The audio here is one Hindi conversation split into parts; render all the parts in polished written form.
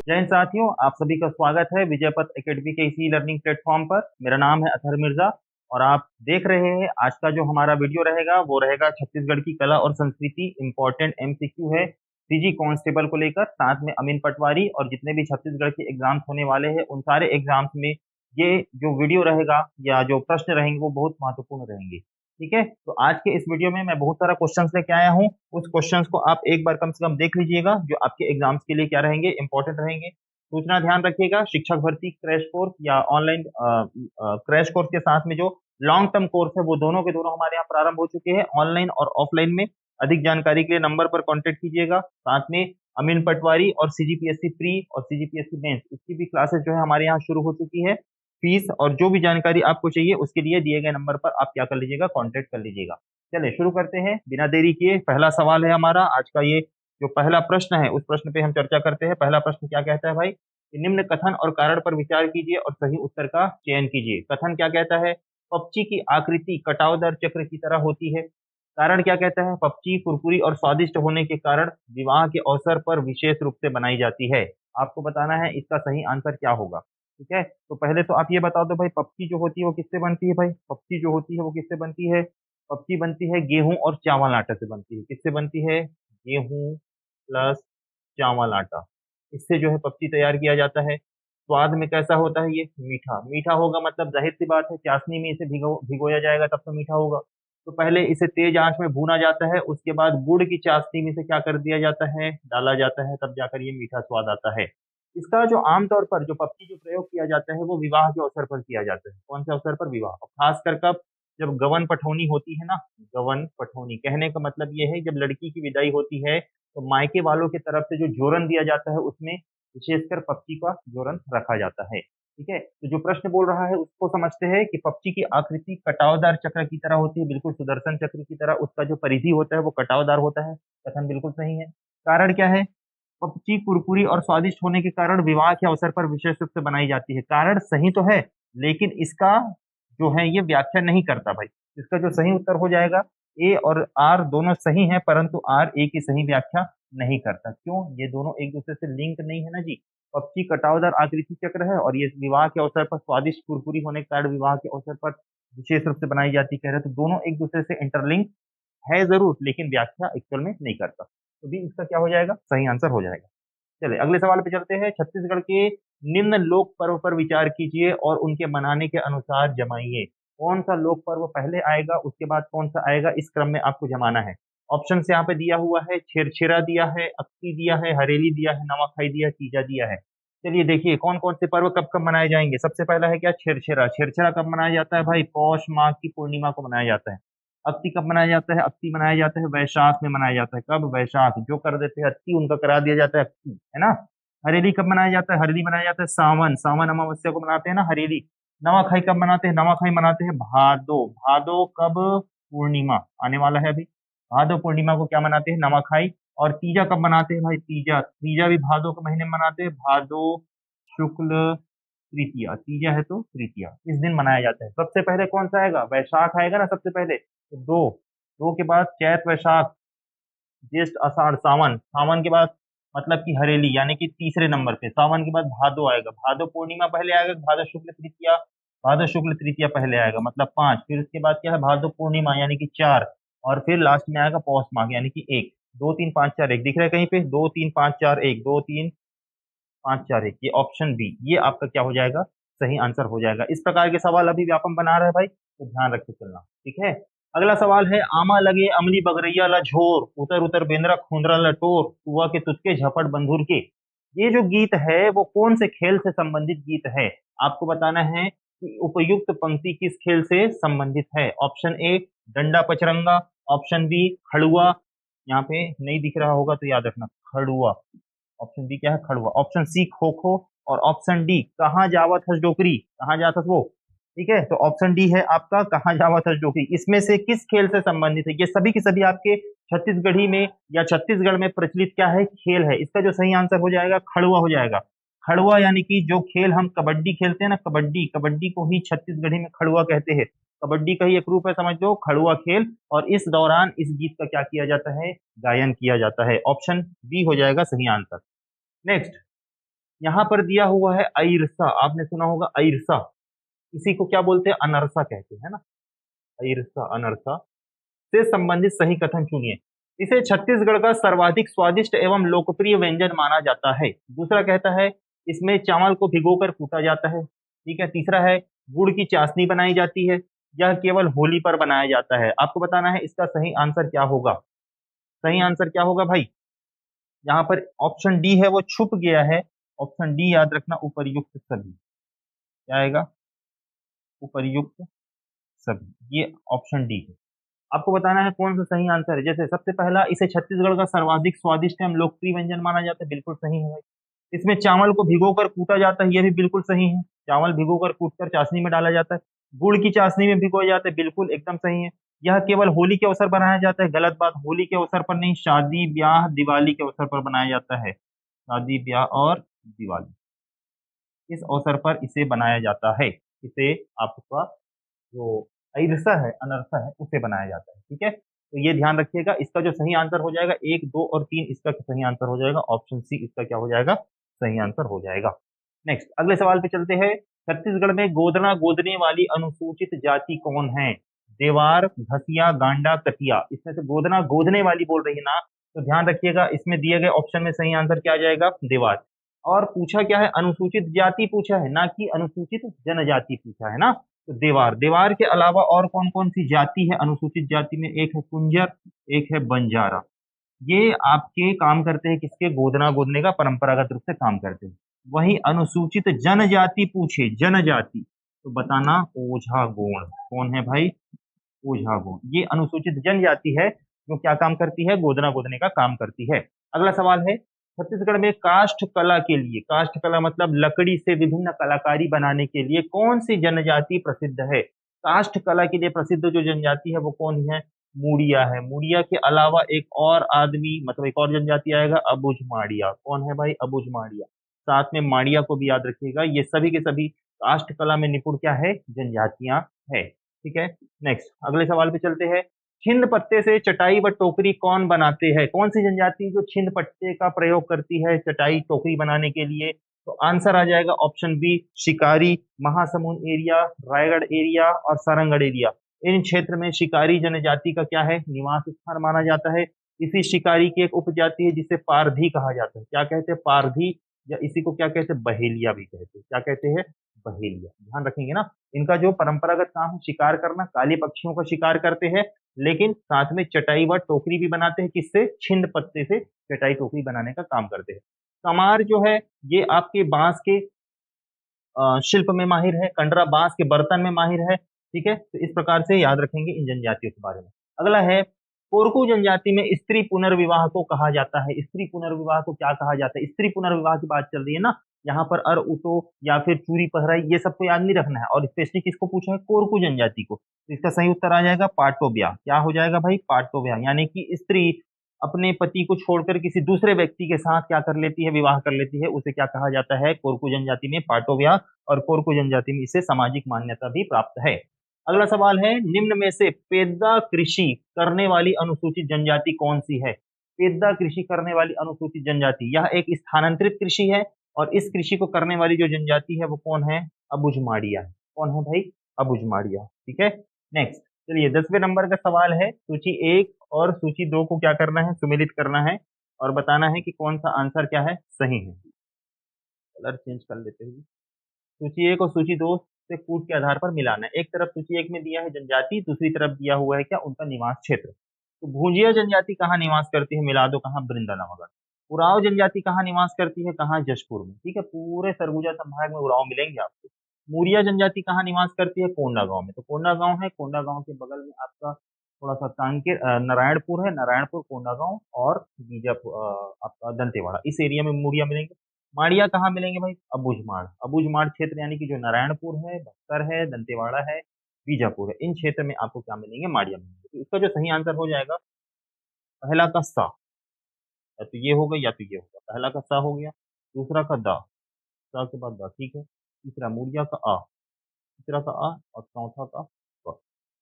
जय हिंद साथियों, आप सभी का स्वागत है विजय पथ एकेडमी के इसी लर्निंग प्लेटफॉर्म पर। मेरा नाम है अतहर मिर्जा और आप देख रहे हैं आज का जो हमारा वीडियो रहेगा वो रहेगा छत्तीसगढ़ की कला और संस्कृति इंपॉर्टेंट एमसीक्यू है सीजी कांस्टेबल को लेकर, साथ में अमीन पटवारी और जितने भी छत्तीसगढ़ के एग्जाम्स होने वाले हैं उन सारे एग्जाम्स में ये जो वीडियो रहेगा या जो प्रश्न रहेंगे वो बहुत महत्वपूर्ण रहेंगे। ठीक है, तो आज के इस वीडियो में मैं बहुत सारा क्वेश्चंस लेके आया हूँ। उस क्वेश्चंस को आप एक बार कम से कम देख लीजिएगा, जो आपके एग्जाम्स के लिए क्या रहेंगे, इंपॉर्टेंट रहेंगे। सूचना ध्यान रखिएगा, शिक्षक भर्ती क्रैश कोर्स या ऑनलाइन क्रैश कोर्स के साथ में जो लॉन्ग टर्म कोर्स है वो दोनों के दोनों हमारे यहाँ प्रारंभ हो चुके हैं, ऑनलाइन और ऑफलाइन में। अधिक जानकारी के लिए नंबर पर कॉन्टेक्ट कीजिएगा। साथ में अमीन पटवारी और सीजीपीएससी प्री और सीजीपीएससी मेंस इसकी भी क्लासेस जो है हमारे यहाँ शुरू हो चुकी है। फीस और जो भी जानकारी आपको चाहिए उसके लिए दिए गए नंबर पर आप क्या कर लीजिएगा, कांटेक्ट कर लीजिएगा। चलिए शुरू करते हैं बिना देरी किए। पहला सवाल है हमारा आज का, ये जो पहला प्रश्न है उस प्रश्न पे हम चर्चा करते हैं। पहला प्रश्न क्या कहता है भाई कि निम्न कथन और कारण पर विचार कीजिए और सही उत्तर का चयन कीजिए। कथन क्या कहता है, पपची की आकृति कटावदार चक्र की तरह होती है। कारण क्या कहता है, पपची कुरकुरी और स्वादिष्ट होने के कारण विवाह के अवसर पर विशेष रूप से बनाई जाती है। आपको बताना है इसका सही आंसर क्या होगा। ठीक है, तो पहले तो आप ये बता दो भाई पपची जो होती है वो किससे बनती है। भाई पपची जो होती है वो किससे बनती है, पपची बनती है गेहूं और चावल आटा से बनती है। किससे बनती है, गेहूं प्लस चावल आटा, इससे जो है पपची तैयार किया जाता है। स्वाद में कैसा होता है, ये मीठा मीठा होगा, मतलब जाहिर सी बात है चाशनी में इसे भिगोया जाएगा तब तो मीठा होगा। तो पहले इसे तेज आंच में भूना जाता है, उसके बाद गुड़ की चाशनी में से क्या कर दिया जाता है, डाला जाता है, तब जाकर ये मीठा स्वाद आता है। इसका जो आमतौर पर जो पपची जो प्रयोग किया जाता है वो विवाह के अवसर पर किया जाता है। कौन से अवसर पर, विवाह, और खासकर कब, जब गवन पठौनी होती है ना। गवन पठौनी कहने का मतलब ये है जब लड़की की विदाई होती है तो मायके वालों की तरफ से जो जोरन दिया जाता है उसमें विशेषकर पपची का जोरन रखा जाता है। ठीक है, तो जो प्रश्न बोल रहा है उसको समझते हैं कि पपची की आकृति कटावदार चक्र की तरह होती है, बिल्कुल सुदर्शन चक्र की तरह। उसका जो परिधि होता है वो कटावदार होता है। कथन बिल्कुल सही है। कारण क्या है, पपची कुरकुरी और स्वादिष्ट होने के कारण विवाह के अवसर पर विशेष रूप से बनाई जाती है। कारण सही तो है लेकिन इसका जो है ये व्याख्या नहीं करता भाई। इसका जो सही उत्तर हो जाएगा, ए और आर दोनों सही हैं परंतु आर ए की सही व्याख्या नहीं करता। क्यों, ये दोनों एक दूसरे से लिंक नहीं है ना जी। पपची कटावदार आकृति चक्र है और ये विवाह के अवसर पर स्वादिष्ट कुरकुरी होने के कारण विवाह के अवसर पर विशेष रूप से बनाई जाती कह रहे, तो दोनों एक दूसरे से इंटरलिंक है जरूर लेकिन व्याख्या एक्चुअल में नहीं करता। तो भी इसका क्या हो जाएगा, सही आंसर हो जाएगा। चलिए अगले सवाल पे चलते हैं। छत्तीसगढ़ के निम्न लोक पर्व पर विचार कीजिए और उनके मनाने के अनुसार जमाइए। कौन सा लोक पर्व पहले आएगा उसके बाद कौन सा आएगा, इस क्रम में आपको जमाना है। ऑप्शन यहाँ पे दिया हुआ है, छेरछेरा दिया है, अक्ती दिया है, हरेली दिया है, नवाखाई दिया है, तीजा दिया है। चलिए देखिए कौन कौन से पर्व कब कब मनाए जाएंगे। सबसे पहला है क्या, छेरछेरा। छेरछेरा कब मनाया जाता है भाई, पौष माह की पूर्णिमा को मनाया जाता है। अक्ति कब मनाया जाता है, अक्ति मनाया जाता है वैशाख में मनाया जाता है। कब, वैशाख। जो कर देते हैं अक्ति उनका करा दिया जाता है अक्ति, है ना। हरेली कब मनाया जाता है, हरेली मनाया जाता है सावन, सावन अमावस्या को मनाते हैं ना हरेली। नवाखाई कब मनाते हैं, नवाखाई मनाते हैं भादो, भादो कब, पूर्णिमा आने वाला है अभी, भादो पूर्णिमा को क्या मनाते हैं, नवाखाई। और तीजा कब मनाते हैं भाई, तीजा, तीजा भी भादो के महीने में मनाते हैं, भादो शुक्ल तृतीया, तीजा है तो तृतीया, इस दिन मनाया जाता है। सबसे पहले कौन सा आएगा, वैशाख आएगा ना सबसे पहले, तो दो, दो के बाद चैत वैशाख ज्येष्ठ आषाढ़ सावन, सावन के बाद मतलब कि हरेली यानी कि तीसरे नंबर पे, सावन के बाद भादो आएगा, भादो पूर्णिमा पहले आएगा, भादो शुक्ल तृतीया, भादो शुक्ल तृतीया पहले आएगा मतलब पांच, फिर उसके बाद क्या है भादो पूर्णिमा यानी कि चार, और फिर लास्ट में आएगा पौष माघ यानी कि एक। दो तीन पाँच चार एक दिख रहा है कहीं पे, दो तीन पाँच चार एक, दो तीन पाँच चार एक, ये ऑप्शन बी, ये आपका क्या हो जाएगा, सही आंसर हो जाएगा। इस प्रकार के सवाल अभी व्यापम बना रहे हैं भाई, तो ध्यान रख के चलना। ठीक है, अगला सवाल है, आमा लगे अमली बगरैया ला झोर, उतर उतर बेंद्रा खूंदरा लटोर, कुआ के तुझके झपट बंधुर के। ये जो गीत है वो कौन से खेल से संबंधित गीत है। आपको बताना है कि उपयुक्त पंक्ति किस खेल से संबंधित है। ऑप्शन ए डंडा पचरंगा, ऑप्शन बी खड़ुआ, यहाँ पे नहीं दिख रहा होगा तो याद रखना खड़ुआ, ऑप्शन बी क्या है खड़ुआ, ऑप्शन सी खो खो, और ऑप्शन डी कहाँ जावत हस डोकरी, कहाँ जात हस वो। ठीक है, तो ऑप्शन डी है आपका कहाँ जावत हस डोकरी। इसमें से किस खेल से संबंधित है, ये सभी के सभी आपके छत्तीसगढ़ी में या छत्तीसगढ़ में प्रचलित क्या है, खेल है। इसका जो सही आंसर हो जाएगा खड़ुआ हो जाएगा। खड़ुआ यानी कि जो खेल हम कबड्डी खेलते हैं ना, कबड्डी, कबड्डी को ही छत्तीसगढ़ी में खड़ुआ कहते हैं। कबड्डी का ही एक रूप है समझ लो खड़ुआ खेल, और इस दौरान इस गीत का क्या किया जाता है, गायन किया जाता है। ऑप्शन बी हो जाएगा सही आंसर। नेक्स्ट, यहाँ पर दिया हुआ है अइरसा, आपने सुना होगा अइरसा, इसी को क्या बोलते हैं, अनरसा कहते हैं ना, अइरसा अनरसा से संबंधित सही कथन चुनिए। इसे छत्तीसगढ़ का सर्वाधिक स्वादिष्ट एवं लोकप्रिय व्यंजन माना जाता है। दूसरा कहता है इसमें चावल को भिगोकर कूटा जाता है। ठीक है। तीसरा है गुड़ की चाशनी बनाई जाती है, यह केवल होली पर बनाया जाता है। आपको बताना है इसका सही आंसर क्या होगा। सही आंसर क्या होगा भाई, यहाँ पर ऑप्शन डी है वो छुप गया है। ऑप्शन डी याद रखना, उपर्युक्त सभी। क्या आएगा, उपर्युक्त सभी, ये ऑप्शन डी है। आपको बताना है कौन सा सही आंसर है। जैसे सबसे पहला, इसे छत्तीसगढ़ का सर्वाधिक स्वादिष्ट एवं लोकप्रिय व्यंजन माना जाता है, बिल्कुल सही है भाई। इसमें चावल को भिगोकर कूटा जाता है, यह भी बिल्कुल सही है। चावल भिगोकर कूटकर चाशनी में डाला जाता है। गुड़ की चाशनी में भिगोया जाता है, बिल्कुल एकदम सही है। यह केवल होली के अवसर पर बनाया जाता है, गलत बात। होली के अवसर पर नहीं, शादी ब्याह दिवाली के अवसर पर बनाया जाता है। शादी ब्याह और दिवाली, इस अवसर पर इसे बनाया जाता है। इसे आपका जो अइरसा है, अनरसा है, उसे बनाया जाता है। ठीक है, तो ये ध्यान रखिएगा। इसका जो सही आंसर हो जाएगा 1, 2 और 3, इसका सही आंसर हो जाएगा ऑप्शन सी, इसका क्या हो जाएगा, सही आंसर हो जाएगा। नेक्स्ट अगले सवाल पे चलते हैं। छत्तीसगढ़ में गोदना गोदने वाली अनुसूचित जाति कौन है। देवार, घसिया, गांडा, कतिया, इसमें से गोदना गोदने वाली बोल रही है ना, तो ध्यान रखिएगा इसमें दिए गए ऑप्शन में सही आंसर क्या आ जाएगा, देवार। और पूछा क्या है, अनुसूचित जाति पूछा है, ना कि अनुसूचित जनजाति पूछा है ना। तो देवार, देवार के अलावा और कौन कौन सी जाति है अनुसूचित जाति में, एक है कुंजर, एक है बंजारा। ये आपके काम करते हैं किसके, गोदना गोदने का परंपरागत रूप से काम करते हैं। वही अनुसूचित जनजाति पूछे, जनजाति, तो बताना ओझा गोंड। कौन है भाई, ओझा गोंड। ये अनुसूचित जनजाति है जो क्या काम करती है, गोदना गोदने का काम करती है। अगला सवाल है, छत्तीसगढ़ में काष्ठ कला के लिए, काष्ठ कला मतलब लकड़ी से विभिन्न कलाकारी बनाने के लिए कौन सी जनजाति प्रसिद्ध है। काष्ठ कला के लिए प्रसिद्ध जो जनजाति है वो कौन है, मुड़िया है। मुड़िया के अलावा एक और आदमी, मतलब एक और जनजाति आएगा, अबुझ माड़िया। कौन है भाई, अबुझ माड़िया। साथ में माड़िया को भी याद रखिएगा। ये सभी के सभी काष्ठ कला में निपुण क्या है, जनजातियां है। ठीक है। नेक्स्ट अगले सवाल पे चलते हैं। छिंद पत्ते से चटाई व टोकरी कौन बनाते हैं। कौन सी जनजाति जो छिंद पत्ते का प्रयोग करती है चटाई टोकरी बनाने के लिए। तो आंसर आ जाएगा ऑप्शन बी, शिकारी, महासमुंद एरिया, रायगढ़ एरिया और सारंगढ़ एरिया। इन क्षेत्र में शिकारी जनजाति का क्या है, निवास स्थान माना जाता है। इसी शिकारी की एक उपजाति है जिसे पारधी कहा जाता है। क्या कहते हैं, पारधी, या इसी को क्या कहते हैं, बहेलिया भी कहते हैं। क्या कहते हैं, बहेलिया। ध्यान रखेंगे ना। इनका जो परंपरागत काम है शिकार करना, काली पक्षियों का शिकार करते हैं, लेकिन साथ में चटाई व टोकरी भी बनाते हैं। किससे, छिंद पत्ते से चटाई टोकरी बनाने का काम करते हैं। कमार जो है ये आपके बांस के शिल्प में माहिर है, कंडरा बांस के बर्तन में माहिर है। ठीक है, तो इस प्रकार से याद रखेंगे इन जनजातियों के बारे में। अगला है, कोरकू जनजाति में स्त्री पुनर्विवाह को कहा जाता है। स्त्री पुनर्विवाह को क्या कहा जाता है, स्त्री पुनर्विवाह की बात चल रही है ना, यहाँ पर अर उतो या फिर चूरी पहराई, ये सबको याद नहीं रखना है। और स्पेशली किसको पूछा है, कोरकू जनजाति को। तो इसका सही उत्तर आ जाएगा पाटो ब्याह। क्या हो जाएगा भाई, पाटो ब्याह। यानी कि स्त्री अपने पति को छोड़कर किसी दूसरे व्यक्ति के साथ क्या कर लेती है, विवाह कर लेती है, उसे क्या कहा जाता है, कोरकू जनजाति में पाटो ब्याह। और कोरकू जनजाति में इसे सामाजिक मान्यता भी प्राप्त है। अगला सवाल है, निम्न में से पेद्दा कृषि करने वाली अनुसूचित जनजाति कौन सी है। पेद्दा कृषि करने वाली अनुसूचित जनजाति, यह एक स्थानांतरित कृषि है। और इस कृषि को करने वाली जो जनजाति है वो कौन है, अबुझमाड़िया है। कौन है भाई, अबुझमाड़िया। ठीक है। नेक्स्ट चलिए 10वें नंबर का सवाल है, सूची 1 और सूची 2 को क्या करना है, सुमेलित करना है और बताना है कि कौन सा आंसर क्या है, सही है। कलर चेंज कर लेते हैं। सूची 1 और सूची 2 से कूट के आधार पर मिलाना है। एक तरफ सूची 1 में दिया है जनजाति, दूसरी तरफ दिया हुआ है क्या, उनका निवास क्षेत्र। तो भूंजिया जनजाति कहाँ निवास करती है, मिला दो कहाँ, वृंदावनगर। उराव जनजाति कहाँ निवास करती है, कहाँ, जशपुर में। ठीक है, पूरे सरगुजा संभाग में उराव मिलेंगे आपको। मुरिया जनजाति कहाँ निवास करती है, कोंडागांव में। तो कोंडागांव है, कोंडागांव के बगल में आपका थोड़ा सा कांकेर नारायणपुर है, नारायणपुर, कोंडागांव और बीजापुर आपका दंतेवाड़ा, इस एरिया में मुरिया मिलेंगे। माड़िया कहाँ मिलेंगे भाई, अबुझमाड़। अबुझमाड़ क्षेत्र यानी कि जो नारायणपुर है, बक्सर है, दंतेवाड़ा है, बीजापुर है, इन क्षेत्र में आपको क्या मिलेंगे, माड़िया मिलेंगे। तो इसका जो सही आंसर हो जाएगा पहला का सा, या तो ये होगा या तो ये होगा। पहला का सा हो गया, दूसरा का दा, सा के बाद दा। ठीक है, तीसरा मुड़िया का आ, तीसरा का आ और चौथा का ब।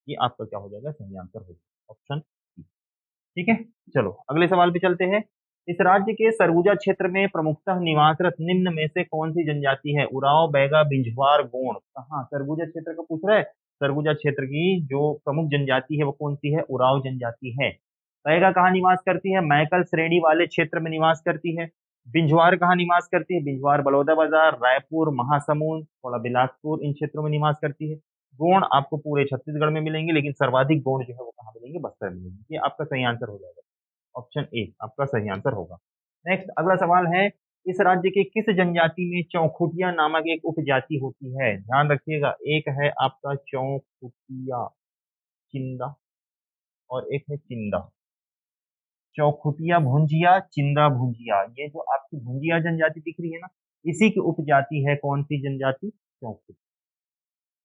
ये आपका क्या हो जाएगा, सही आंसर हो जाएगा ऑप्शन सी। ठीक है। चलो अगले सवाल पे चलते हैं। इस राज्य के सरगुजा क्षेत्र में प्रमुखतः निवासरत निम्न में से कौन सी जनजाति है? उरांव, बैगा, बिंझवार, गोंड। कहाँ? सरगुजा क्षेत्र का पूछ रहा है। सरगुजा क्षेत्र की जो प्रमुख जनजाति है वो कौन सी है? उरांव जनजाति है। बैगा कहाँ निवास करती है? मैकल श्रेणी वाले क्षेत्र में निवास करती है। बिंझवार कहाँ निवास करती है? बिंझवार बलौदाबाजार, रायपुर, महासमुंद, थोड़ा बिलासपुर, इन क्षेत्रों में निवास करती है। गोंड आपको पूरे छत्तीसगढ़ में मिलेंगे, लेकिन सर्वाधिक गोंड जो है वो कहाँ मिलेंगे? बस्तर में मिलेंगे। ये आपका सही आंसर हो जाएगा। ऑप्शन ए आपका सही आंसर होगा। नेक्स्ट अगला सवाल है, इस राज्य के किस जनजाति में चौखुटिया नामक एक उपजाति होती है? ध्यान रखिएगा, एक है आपका चौखुटिया चिंदा और एक है चिंदा। चौखुटिया भुंजिया, चिंदा भुंजिया, ये जो आपकी भुंजिया जनजाति दिख रही है ना, इसी की उपजाति है कौन सी जनजाति? चौखुटिया।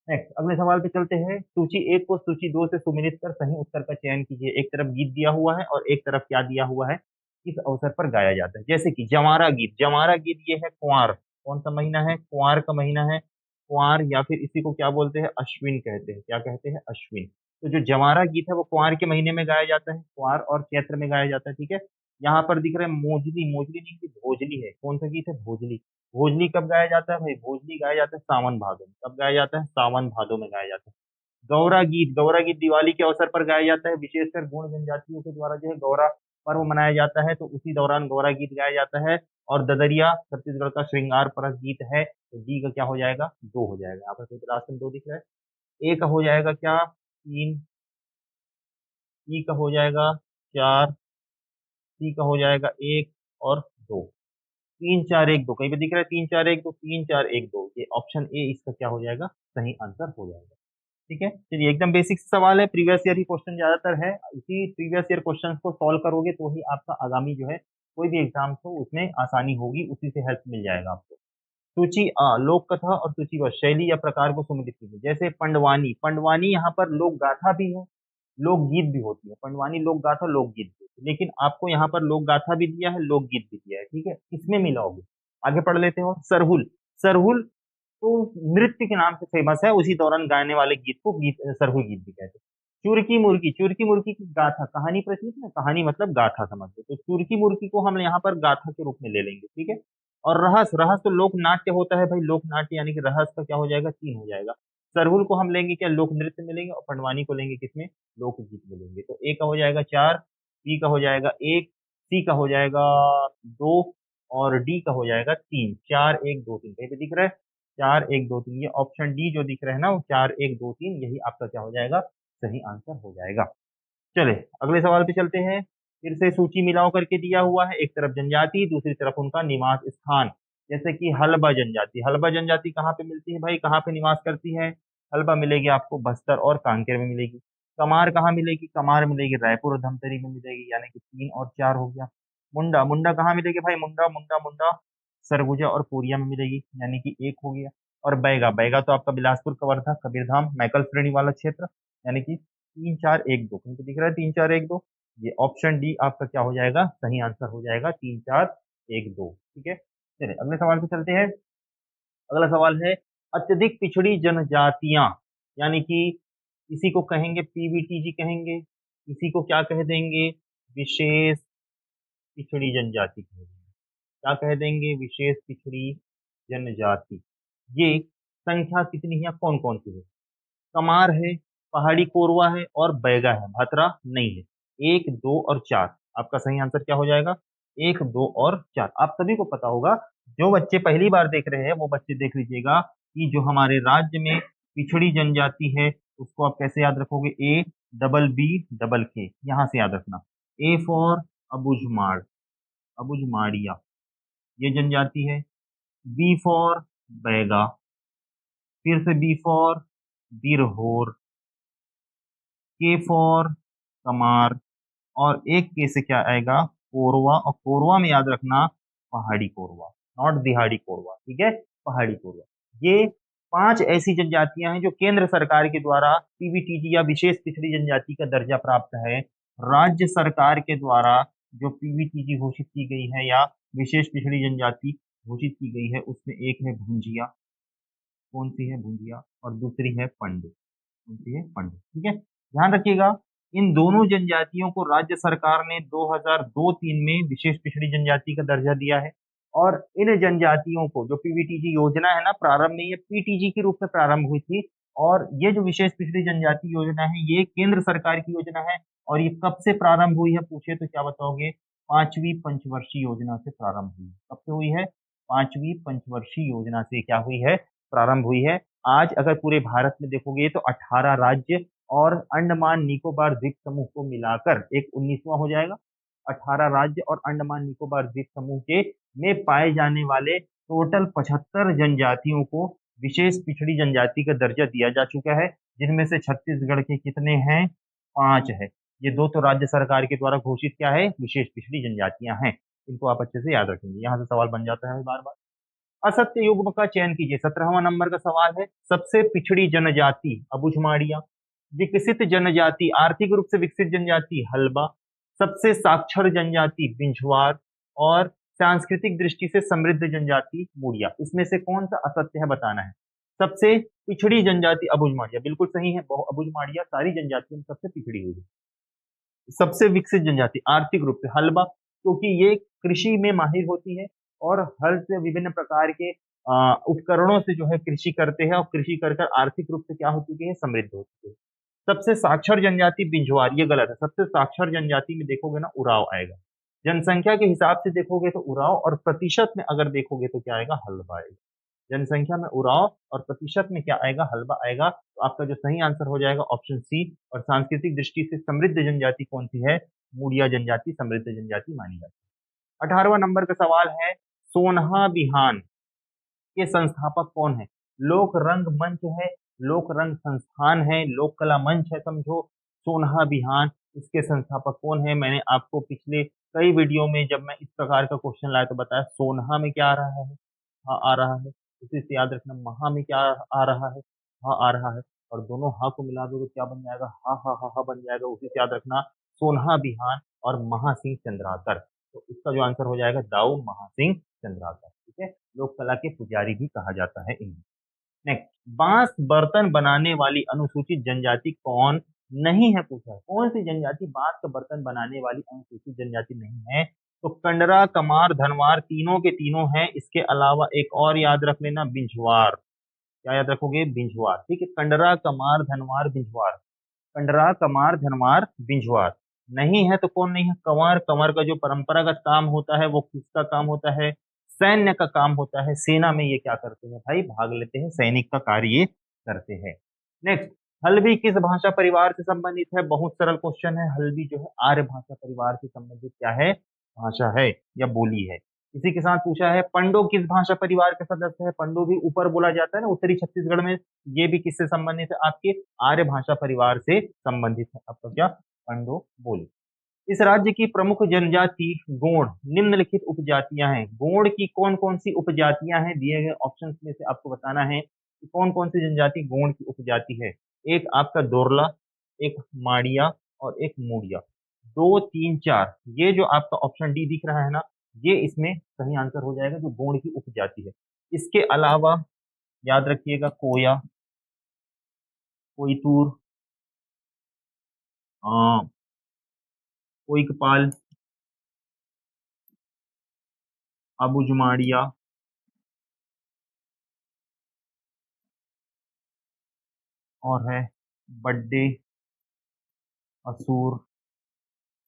नेक्स्ट अगले सवाल पे चलते हैं। सूची 1 को सूची 2 से सुमिलित कर सही उत्तर का चयन कीजिए। एक तरफ गीत दिया हुआ है और एक तरफ क्या दिया हुआ है? किस अवसर पर गाया जाता है? जैसे कि जवारा गीत। जवारा गीत ये है कुंवार। कौन सा महीना है? कुंवार का महीना है। कुंवार या फिर इसी को क्या बोलते हैं? अश्विन कहते हैं। क्या कहते हैं? अश्विन। तो जो जवारा गीत है वो कुंवार के महीने में गाया जाता है। कुंवार और चैत्र में गाया जाता है। ठीक है। यहाँ पर दिख रहा है मोजली। मोजली नहीं थी, भोजली है। कौन सा गीत है? भोजली। भोजली कब गाया जाता है भाई? भोजली गाया जाता है सावन भादो में। कब गाया जाता है? सावन भादो में गाया जाता है। गौरा गीत। गौरा गीत दिवाली के अवसर पर गाया जाता है। विशेषकर गोंड जनजातियों के द्वारा जो है गौरा पर्व मनाया जाता है, तो उसी दौरान गौरा गीत गाया जाता है। और ददरिया छत्तीसगढ़ का श्रृंगार परक गीत है। तो डी का क्या हो जाएगा? 2 हो जाएगा। यहाँ पर कोई राशन 2 दिख रहा है। ए का हो जाएगा क्या? 3। ई का हो जाएगा 4। सी का हो जाएगा 1 और 2। 3 4 1 2 कहीं पे दिख रहा है 3 4 1 2, 3 4 1 2। ये ऑप्शन ए इसका क्या हो जाएगा? सही आंसर हो जाएगा। ठीक है। चलिए एकदम बेसिक सवाल है, प्रीवियस ईयर ही क्वेश्चन ज्यादातर है। इसी प्रीवियस ईयर क्वेश्चन को सॉल्व करोगे तो ही आपका आगामी जो है कोई भी एग्जाम हो उसमें आसानी होगी, उसी से हेल्प मिल जाएगा आपको। सूची आ लोक कथा और सूची व शैली या प्रकार को सुमिलित कीजिए। जैसे पंडवानी। पंडवानी यहाँ पर लोक गाथा भी है, लोकगीत भी होती है। पंडवानी लोक गाथा लोकगीत भी होती है। लेकिन आपको यहाँ पर लोक गाथा भी दिया है, लोकगीत भी दिया है। ठीक है, इसमें मिलाओगे। आगे पढ़ लेते हो। सरहुल। सरहुल तो नृत्य के नाम से फेमस है, उसी दौरान गाने वाले गीत को गीत सरहुल गीत भी कहते हैं। चुरकी मुर्की। चुरकी मुर्की की गाथा, कहानी प्रचलित है। कहानी मतलब गाथा समझ लो। तो चुरकी मुर्की को हम यहाँ पर गाथा के रूप में ले लेंगे। ठीक है। और रहस। रहस तो लोक नाट्य होता है भाई। लोक नाट्य यानी कि रहस का क्या हो जाएगा? 3 हो जाएगा। सरहुल को हम लेंगे क्या? लोक नृत्य में लेंगे। और पंडवानी को लेंगे किसमें? लोकगीत में लेंगे। तो ए का हो जाएगा 4, बी का हो जाएगा 1, सी का हो जाएगा 2 और डी का हो जाएगा 3। 4 1 2 3 कहीं पे दिख रहा है? 4 1 2 3। ये ऑप्शन डी जो दिख रहा है ना, वो 4 1 2 3 यही आपका क्या हो जाएगा? सही आंसर हो जाएगा। चले अगले सवाल पे चलते हैं। फिर से सूची मिलाओ करके दिया हुआ है। एक तरफ जनजाति, दूसरी तरफ उनका निवास स्थान। जैसे कि हलबा जनजाति। हलबा जनजाति कहाँ पे मिलती है भाई? कहाँ पे निवास करती है? हलबा मिलेगी आपको बस्तर और कांकेर में मिलेगी। कमार कहाँ मिलेगी? कमार मिलेगी रायपुर और धमतरी में मिलेगी, यानी कि 3 और 4 हो गया। मुंडा। मुंडा कहाँ मिलेगी भाई? मुंडा मुंडा मुंडा सरगुजा और कोरिया में मिलेगी, यानी कि 1 हो गया। और बैगा। बैगा तो आपका बिलासपुर कवर्धा कबीरधाम मैकल श्रेणी वाला क्षेत्र, यानी कि 3 4 1 2 कहीं पे दिख रहा है 3 4 1 2। ये ऑप्शन डी आपका क्या हो जाएगा? सही आंसर हो जाएगा 3 4 1 2। ठीक है। चलिए अगले सवाल पे चलते हैं। अगला सवाल है, अत्यधिक पिछड़ी जनजातियां, यानी कि इसी को कहेंगे पीवीटीजी कहेंगे, इसी को क्या कह देंगे? विशेष पिछड़ी जनजाति कह देंगे। क्या कह देंगे? विशेष पिछड़ी जनजाति। ये संख्या कितनी है? कौन कौन सी है? कमार है, पहाड़ी कोरवा है और बैगा है, भतरा नहीं है। 1 2 और 4 आपका सही आंसर क्या हो जाएगा? 1 2 और 4। आप सभी को पता होगा, जो बच्चे पहली बार देख रहे हैं वो बच्चे देख लीजिएगा कि जो हमारे राज्य में पिछड़ी जनजाति है उसको आप कैसे याद रखोगे? ए डबल बी डबल के, यहां से याद रखना। ए फॉर अबुझमाड़, अबुझमाड़िया ये जनजाति है। बी फॉर बैगा, फिर से बी फॉर बिरहोर, के फॉर कमार, और एक के से क्या आएगा? कोरवा। और कोरवा में याद रखना पहाड़ी कोरवा, नॉट दिहाड़ी कोरवा। ठीक है, पहाड़ी कोरवा। ये 5 ऐसी जनजातियां हैं जो केंद्र सरकार के द्वारा पीवीटीजी या विशेष पिछड़ी जनजाति का दर्जा प्राप्त है। राज्य सरकार के द्वारा जो पीवीटीजी घोषित की गई है या विशेष पिछड़ी जनजाति घोषित की गई है, उसमें एक है भुंजिया। कौन सी है? भुंजिया। और दूसरी है पंडू। कौन सी है? पंडू। ठीक है, ध्यान रखिएगा। इन दोनों जनजातियों को राज्य सरकार ने 2002-3 में विशेष पिछड़ी जनजाति का दर्जा दिया है। और इन जनजातियों को जो पीवीटीजी योजना है ना, प्रारंभ में ये पीटीजी के रूप में प्रारंभ हुई थी। और ये जो विशेष पिछड़ी जनजाति योजना है ये केंद्र सरकार की योजना है। और ये कब से प्रारंभ हुई है पूछे तो क्या बताओगे? 5वीं पंचवर्षीय योजना से प्रारंभ हुई। कब से हुई है? 5वीं पंचवर्षीय योजना से क्या हुई है? प्रारंभ हुई है। आज अगर पूरे भारत में देखोगे तो 18 राज्य और अंडमान निकोबार द्वीप समूह को मिलाकर एक 19वां हो जाएगा। 18 राज्य और अंडमान निकोबार द्वीप समूह के में पाए जाने वाले टोटल 75 जनजातियों को विशेष पिछड़ी जनजाति का दर्जा दिया जा चुका है, जिनमें से छत्तीसगढ़ के कितने हैं? 5 है। ये दो तो राज्य सरकार के द्वारा घोषित क्या है? विशेष पिछड़ी जनजातियां हैं। इनको आप अच्छे से याद रखेंगे, यहाँ से सवाल बन जाता है बार बार। असत्य युग्म का चयन कीजिए। 17वां नंबर का सवाल है। सबसे पिछड़ी जनजाति अबुझमाड़िया, विकसित जनजाति आर्थिक रूप से विकसित जनजाति हल्बा, सबसे साक्षर जनजाति बिंझवार और सांस्कृतिक दृष्टि से समृद्ध जनजाति मुड़िया। इसमें से कौन सा असत्य है बताना है। सबसे पिछड़ी जनजाति अबुझमाड़िया बिल्कुल सही है। अबुझमाड़िया सारी जनजातियों में सबसे पिछड़ी हुई है। सबसे विकसित जनजाति आर्थिक रूप से हल्बा, क्योंकि ये कृषि में माहिर होती है और हल से विभिन्न प्रकार के उपकरणों से जो है कृषि करते हैं और कृषि कर कर आर्थिक रूप से क्या हो चुके हैं? समृद्ध हो चुके हैं। सबसे साक्षर जनजाति बिंझवार, ये गलत है। सबसे साक्षर जनजाति में देखोगे ना उराव आएगा। जनसंख्या के हिसाब से देखोगे तो उराव, और प्रतिशत में अगर देखोगे तो क्या आएगा? हल्बा आएगा। जनसंख्या में उराव और प्रतिशत में क्या आएगा? हल्बा आएगा। तो आपका जो सही आंसर हो जाएगा ऑप्शन सी। और सांस्कृतिक दृष्टि से समृद्ध जनजाति कौन सी है? मुड़िया जनजाति समृद्ध जनजाति मानी जाती है। 18वां नंबर का सवाल है। सोनहा बिहान के संस्थापक कौन है? लोक रंग मंच है, लोक रंग संस्थान है, लोक कला मंच है समझो। सोनहा बिहान इसके संस्थापक कौन है? मैंने आपको पिछले कई वीडियो में जब मैं इस प्रकार का क्वेश्चन लाया तो बताया सोनहा में क्या आ रहा है? हाँ आ रहा है। उसी से याद रखना महा में क्या आ रहा है? हाँ आ रहा है। और दोनों हा को मिला दो तो क्या बन जाएगा? हा हा हा हा बन जाएगा। उसी से याद रखना सोनहा बिहान और महासिंह चंद्राकर। तो इसका जो आंसर हो जाएगा दाऊ महासिंह चंद्राकर। ठीक है, लोक कला के पुजारी भी कहा जाता है इन्हें। नेक्स्ट, बांस बर्तन बनाने वाली अनुसूचित जनजाति कौन नहीं है पूछा है। कौन सी जनजाति बांस का बर्तन बनाने वाली अनुसूचित जनजाति नहीं है? तो कंडरा, कमार, धनवार तीनों के तीनों हैं। इसके अलावा एक और याद रख लेना, बिंझवार। क्या याद रखोगे? बिंझवार। ठीक है, कंडरा, कमार, धनवार, बिंझवार। कंडरा, कमार, धनवार, बिंझवार नहीं है तो कौन नहीं है? कंवर। कंवर का जो परंपरागत काम होता है वो किसका काम होता है? सैन्य का काम होता है। सेना में ये क्या करते हैं भाई? भाग लेते हैं, सैनिक का कार्य ये करते हैं। नेक्स्ट, हल्बी किस भाषा परिवार से संबंधित है? बहुत सरल क्वेश्चन है। हल्बी जो है आर्य भाषा परिवार से संबंधित क्या है? भाषा है या बोली है। इसी के साथ पूछा है पंडो किस भाषा परिवार के सदस्य है? पंडो भी ऊपर बोला जाता है ना उत्तरी छत्तीसगढ़ में। ये भी किससे संबंधित है? आपके आर्य भाषा परिवार से संबंधित है। आपका क्या? पंडो बोली। इस राज्य की प्रमुख जनजाति गोंड निम्नलिखित उपजातियां हैं। गोंड की कौन कौन सी उपजातियां हैं? दिए गए ऑप्शंस में से आपको बताना है कि कौन कौन सी जनजाति गोंड की उपजाति है। एक आपका दोरला, एक माड़िया और एक मूड़िया। 2, 3, 4 ये जो आपका ऑप्शन डी दिख रहा है ना, ये इसमें सही आंसर हो जाएगा जो गोंड की उपजाति है। इसके अलावा याद रखिएगा कोया, कोईतूर, कोईकपाल, अबुझमाड़िया और है बड्डे, असुर।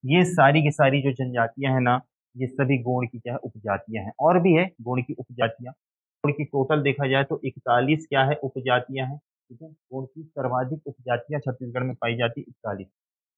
ये सारी की सारी जो जनजातियां हैं ना, ये सभी गोंड की क्या है? उपजातियां हैं। और भी है गोंड की उपजातियां। गोंड की टोटल देखा जाए तो 41 क्या है? उपजातियां हैं। ठीक है, गोंड की सर्वाधिक उपजातियां छत्तीसगढ़ में पाई जाती 41।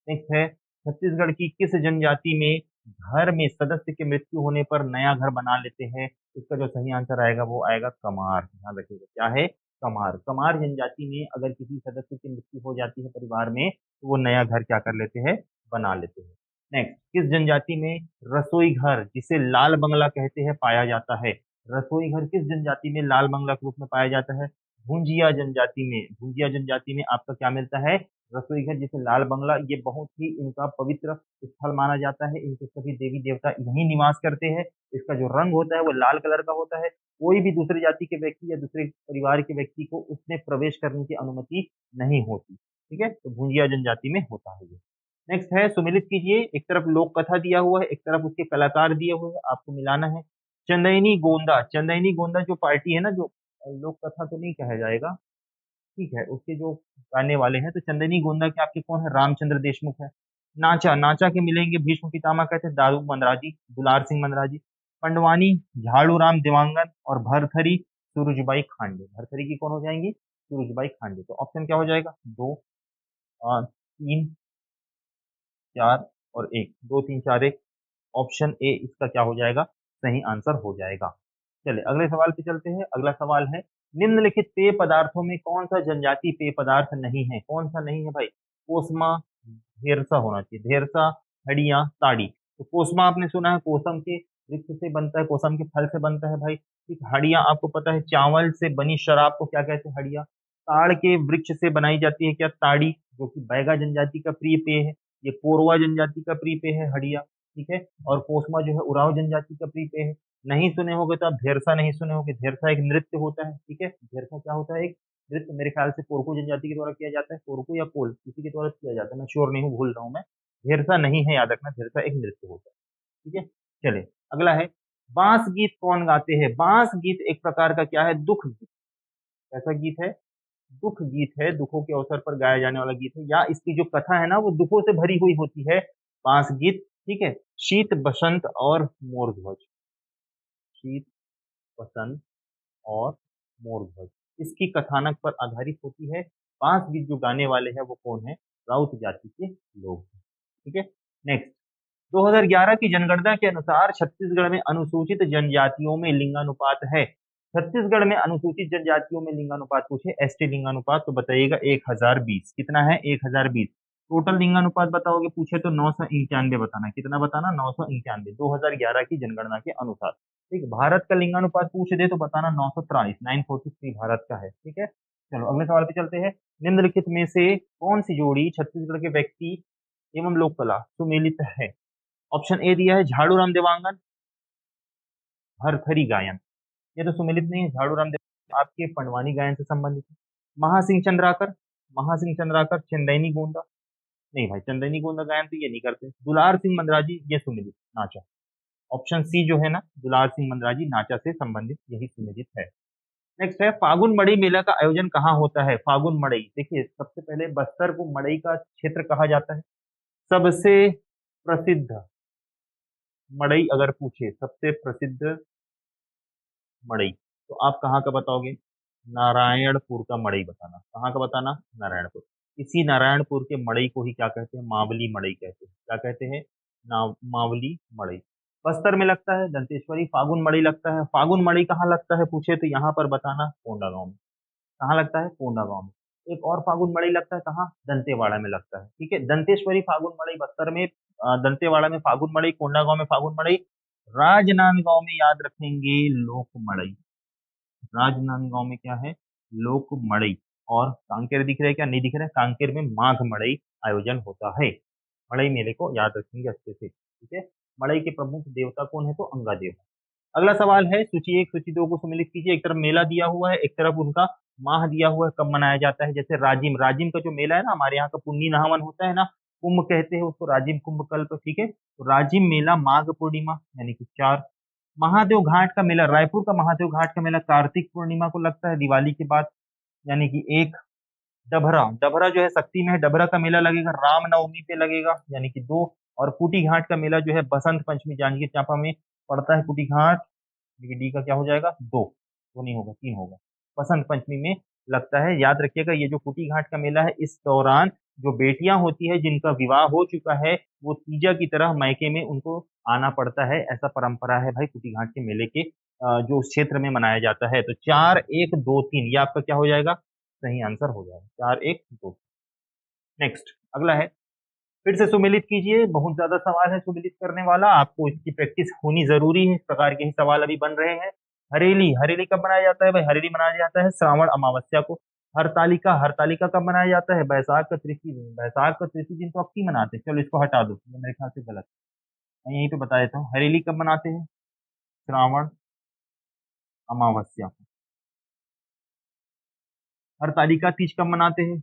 नेक्स्ट है, छत्तीसगढ़ की किस जनजाति में घर में सदस्य की मृत्यु होने पर नया घर बना लेते हैं? इसका जो सही आंसर आएगा वो आएगा कमार। ध्यान रखिएगा क्या है? कमार। कमार जनजाति में अगर किसी सदस्य की मृत्यु हो जाती है परिवार में तो वो नया घर क्या कर लेते हैं? बना लेते हैं। नेक्स्ट, किस जनजाति में रसोई घर जिसे लाल बंगला कहते हैं पाया जाता है? रसोई घर किस जनजाति में लाल बंगला के रूप में पाया जाता है? भुंजिया जनजाति में। भुंजिया जनजाति में आपका क्या मिलता है? रसोई घर जिसे लाल बंगला। ये बहुत ही इनका पवित्र स्थल माना जाता है। इनके सभी देवी देवता यहीं निवास करते हैं। इसका जो रंग होता है वो लाल कलर का होता है। कोई भी दूसरी जाति के व्यक्ति या दूसरे परिवार के व्यक्ति को उसमें प्रवेश करने की अनुमति नहीं होती। ठीक है, तो भुंजिया जनजाति में होता है ये। नेक्स्ट है सुमिलित कीजिए, एक तरफ लोक कथा दिया हुआ है, एक तरफ उसके कलाकार दिए हुए हैं, आपको मिलाना है। चंदैनी गोंदा, चंदैनी गोंदा जो पार्टी है ना, जो लोक कथा तो नहीं कहा जाएगा, ठीक है, उसके जो गाने वाले हैं, तो चंदनी गोंदा के आपके कौन है, रामचंद्र देशमुख है। नाचा, नाचा के मिलेंगे भीष्म पितामह कहते हैं दारू मंदराजी, दुलार सिंह मंदराजी। पंडवानी, झाड़ू राम देवांगन, और भरथरी सूरजबाई खांडे। भरथरी की कौन हो जाएंगी, सूरजबाई खांडे। तो ऑप्शन क्या हो जाएगा, दो, तीन, चार और एक, दो तीन चार एक, ऑप्शन ए इसका क्या हो जाएगा, सही आंसर हो जाएगा। चलिए अगले सवाल पे चलते हैं। अगला सवाल है, निम्नलिखित पेय पदार्थों में कौन सा जनजातीय पेय पदार्थ नहीं है, कौन सा नहीं है भाई। कोसमा, धेरसा होना चाहिए, धेरसा, हड़िया, ताड़ी। तो कोसमा आपने सुना है, कोसम के वृक्ष से बनता है, कोसम के फल से बनता है भाई। ठीक, हड़िया आपको पता है, चावल से बनी शराब को क्या कहते हैं, हड़िया। ताड़ के वृक्ष से बनाई जाती है क्या, ताड़ी, जो कि बैगा जनजाति का प्रिय पेय है। ये कोरवा जनजाति का प्रिय पेय है हड़िया, ठीक है। और कोसमा जो है उराव जनजाति का प्रिय पेय है। नहीं सुने होगे तो आप धेरसा नहीं सुने होगे, धेरसा एक नृत्य होता है, ठीक है। धेरसा क्या होता है, एक नृत्य, मेरे ख्याल से कोरकू जनजाति के द्वारा किया जाता है, कोरकू या कोल किसी के द्वारा किया जाता है, मैं श्योर नहीं हूँ, भूल रहा हूँ मैं। धेरसा नहीं है, याद रखना, धेरसा एक नृत्य होता है, ठीक है। चलिए अगला है, बांस गीत कौन गाते हैं। बांस गीत एक प्रकार का क्या है, दुख गीत। ऐसा गीत है, दुख गीत है, दुखों के अवसर पर गाया जाने वाला गीत है, या इसकी जो कथा है ना वो दुखों से भरी हुई होती है, बांस गीत, ठीक है। शीत, बसंत और मोरध्वज, शीत, बसंत और मोरध्वज, इसकी कथानक पर आधारित होती है। बांस गीत जो गाने वाले हैं वो कौन है, राउत जाति के लोग हैं, ठीक है। नेक्स्ट, 2011 की जनगणना के अनुसार छत्तीसगढ़ में अनुसूचित जनजातियों में लिंगानुपात है। छत्तीसगढ़ में अनुसूचित जनजातियों में लिंगानुपात पूछे, एसटी लिंगानुपात, तो बताइएगा 1020, कितना है 1020। टोटल लिंगानुपात बताओगे पूछे तो 991 बताना, कितना बताना, 991, 2011 की जनगणना के अनुसार। ठीक, भारत का लिंगानुपात पूछ दे तो बताना 943, 943 भारत का है, ठीक है। चलो अगले सवाल पे चलते हैं। निम्नलिखित में से कौन सी जोड़ी छत्तीसगढ़ के व्यक्ति एवं लोक कला सुमेलित है। ऑप्शन ए दिया है, झाड़ू राम देवांगन, भरथरी गायन। ये तो सुमेलित नहीं है, झाड़ू राम देवांगन आपके पंडवानी गायन से संबंधित है। महासिंह चंद्राकर, महासिंह चंद्राकर चंदैनी गोंदा, नहीं भाई चंदैनी गोंदा गायन तो ये नहीं करते। दुलार सिंह मंदराजी, ये सुमेलित, नाचा। ऑप्शन सी जो है ना, दुलार सिंह मंदराजी नाचा से संबंधित, यही सुमेलित है। नेक्स्ट है, फागुन मड़ई मेला का आयोजन कहाँ होता है। फागुन मड़ई, देखिए सबसे पहले बस्तर को मड़ई का क्षेत्र कहा जाता है। सबसे प्रसिद्ध मड़ई अगर पूछे, सबसे प्रसिद्ध मड़ई, तो आप कहाँ का बताओगे, नारायणपुर का मड़ई बताना। कहाँ का बताना, नारायणपुर। इसी नारायणपुर के मड़ई को ही क्या कहते हैं, मावली मड़ई कहते हैं। क्या कहते हैं ना, मावली मड़ई। बस्तर में लगता है दंतेश्वरी, फागुन मड़ई लगता है। फागुन मड़ई कहाँ लगता है पूछे तो यहाँ पर बताना, कोंडागांव में। कहाँ लगता है, कोंडागांव में। एक और फागुन मड़ई लगता है कहाँ, दंतेवाड़ा में लगता है, ठीक है। दंतेश्वरी फागुन मड़ई बस्तर में, दंतेवाड़ा में फागुन मड़ई, कोंडागांव में फागुन मड़ई। राजनांदगांव में याद रखेंगे लोक मड़ई। राजनांदगांव में क्या है, लोक मड़ई। और कांकेर दिख रहा है क्या, नहीं दिख रहा है, कांकेर में माघ मड़ई आयोजन होता है। मड़ई मेले को याद रखेंगे अच्छे से, ठीक है। मड़ई के प्रमुख देवता कौन है, तो अंगादेव। अगला सवाल है, सूची एक सूची दो को सम्मिलित कीजिए। एक तरफ मेला दिया हुआ है, एक तरफ उनका माह दिया हुआ है, कब मनाया जाता है। जैसे राजिम, राजिम का जो मेला है ना, हमारे यहाँ का पुन्नी नहावन होता है ना, कुंभ कहते हैं उसको, राजिम कुंभ कल्प, ठीक है। तो राजिम मेला माघ पूर्णिमा यानी कि 4। महादेव घाट का मेला, रायपुर का महादेव घाट का मेला कार्तिक पूर्णिमा को लगता है, दिवाली के बाद, यानी कि 1। डभरा, डभरा जो है शक्ति में है, डभरा का मेला लगेगा रामनवमी पे लगेगा, यानी कि 2। और कुटी घाट का मेला जो है बसंत पंचमी जांजगीर चांपा में पड़ता है कुटी घाट, देखिए डी का क्या हो जाएगा, 2, दो नहीं होगा 3 होगा, बसंत पंचमी में लगता है। याद रखिएगा ये जो कुटी घाट का मेला है, इस दौरान जो बेटियां होती है जिनका विवाह हो चुका है, वो तीजा की तरह मायके में उनको आना पड़ता है, ऐसा परंपरा है भाई कुटी घाट के मेले के, जो उस क्षेत्र में मनाया जाता है। तो 4 1 2 3 ये आपका क्या हो जाएगा, सही आंसर हो जाएगा, 4 1 2। नेक्स्ट अगला है, फिर से सुमेलित कीजिए, बहुत ज्यादा सवाल है सुमेलित करने वाला, आपको इसकी प्रैक्टिस होनी जरूरी है, इस प्रकार के ही सवाल अभी बन रहे हैं। हरेली, हरेली कब मनाया जाता है भाई, हरेली मनाया जाता है श्रावण अमावस्या को। हरतालिका, हरतालिका कब मनाया जाता है, बैसाख का तृतीय दिन। बैसाख का तृतीय दिन तो अब की मनाते हैं, चलो इसको हटा दो, ये मेरे ख्याल से गलत है। मैं यहीं पे बता देता हूँ, हरेली कब मनाते हैं, श्रावण अमावस्या को। हरतालिका तीज कब मनाते हैं,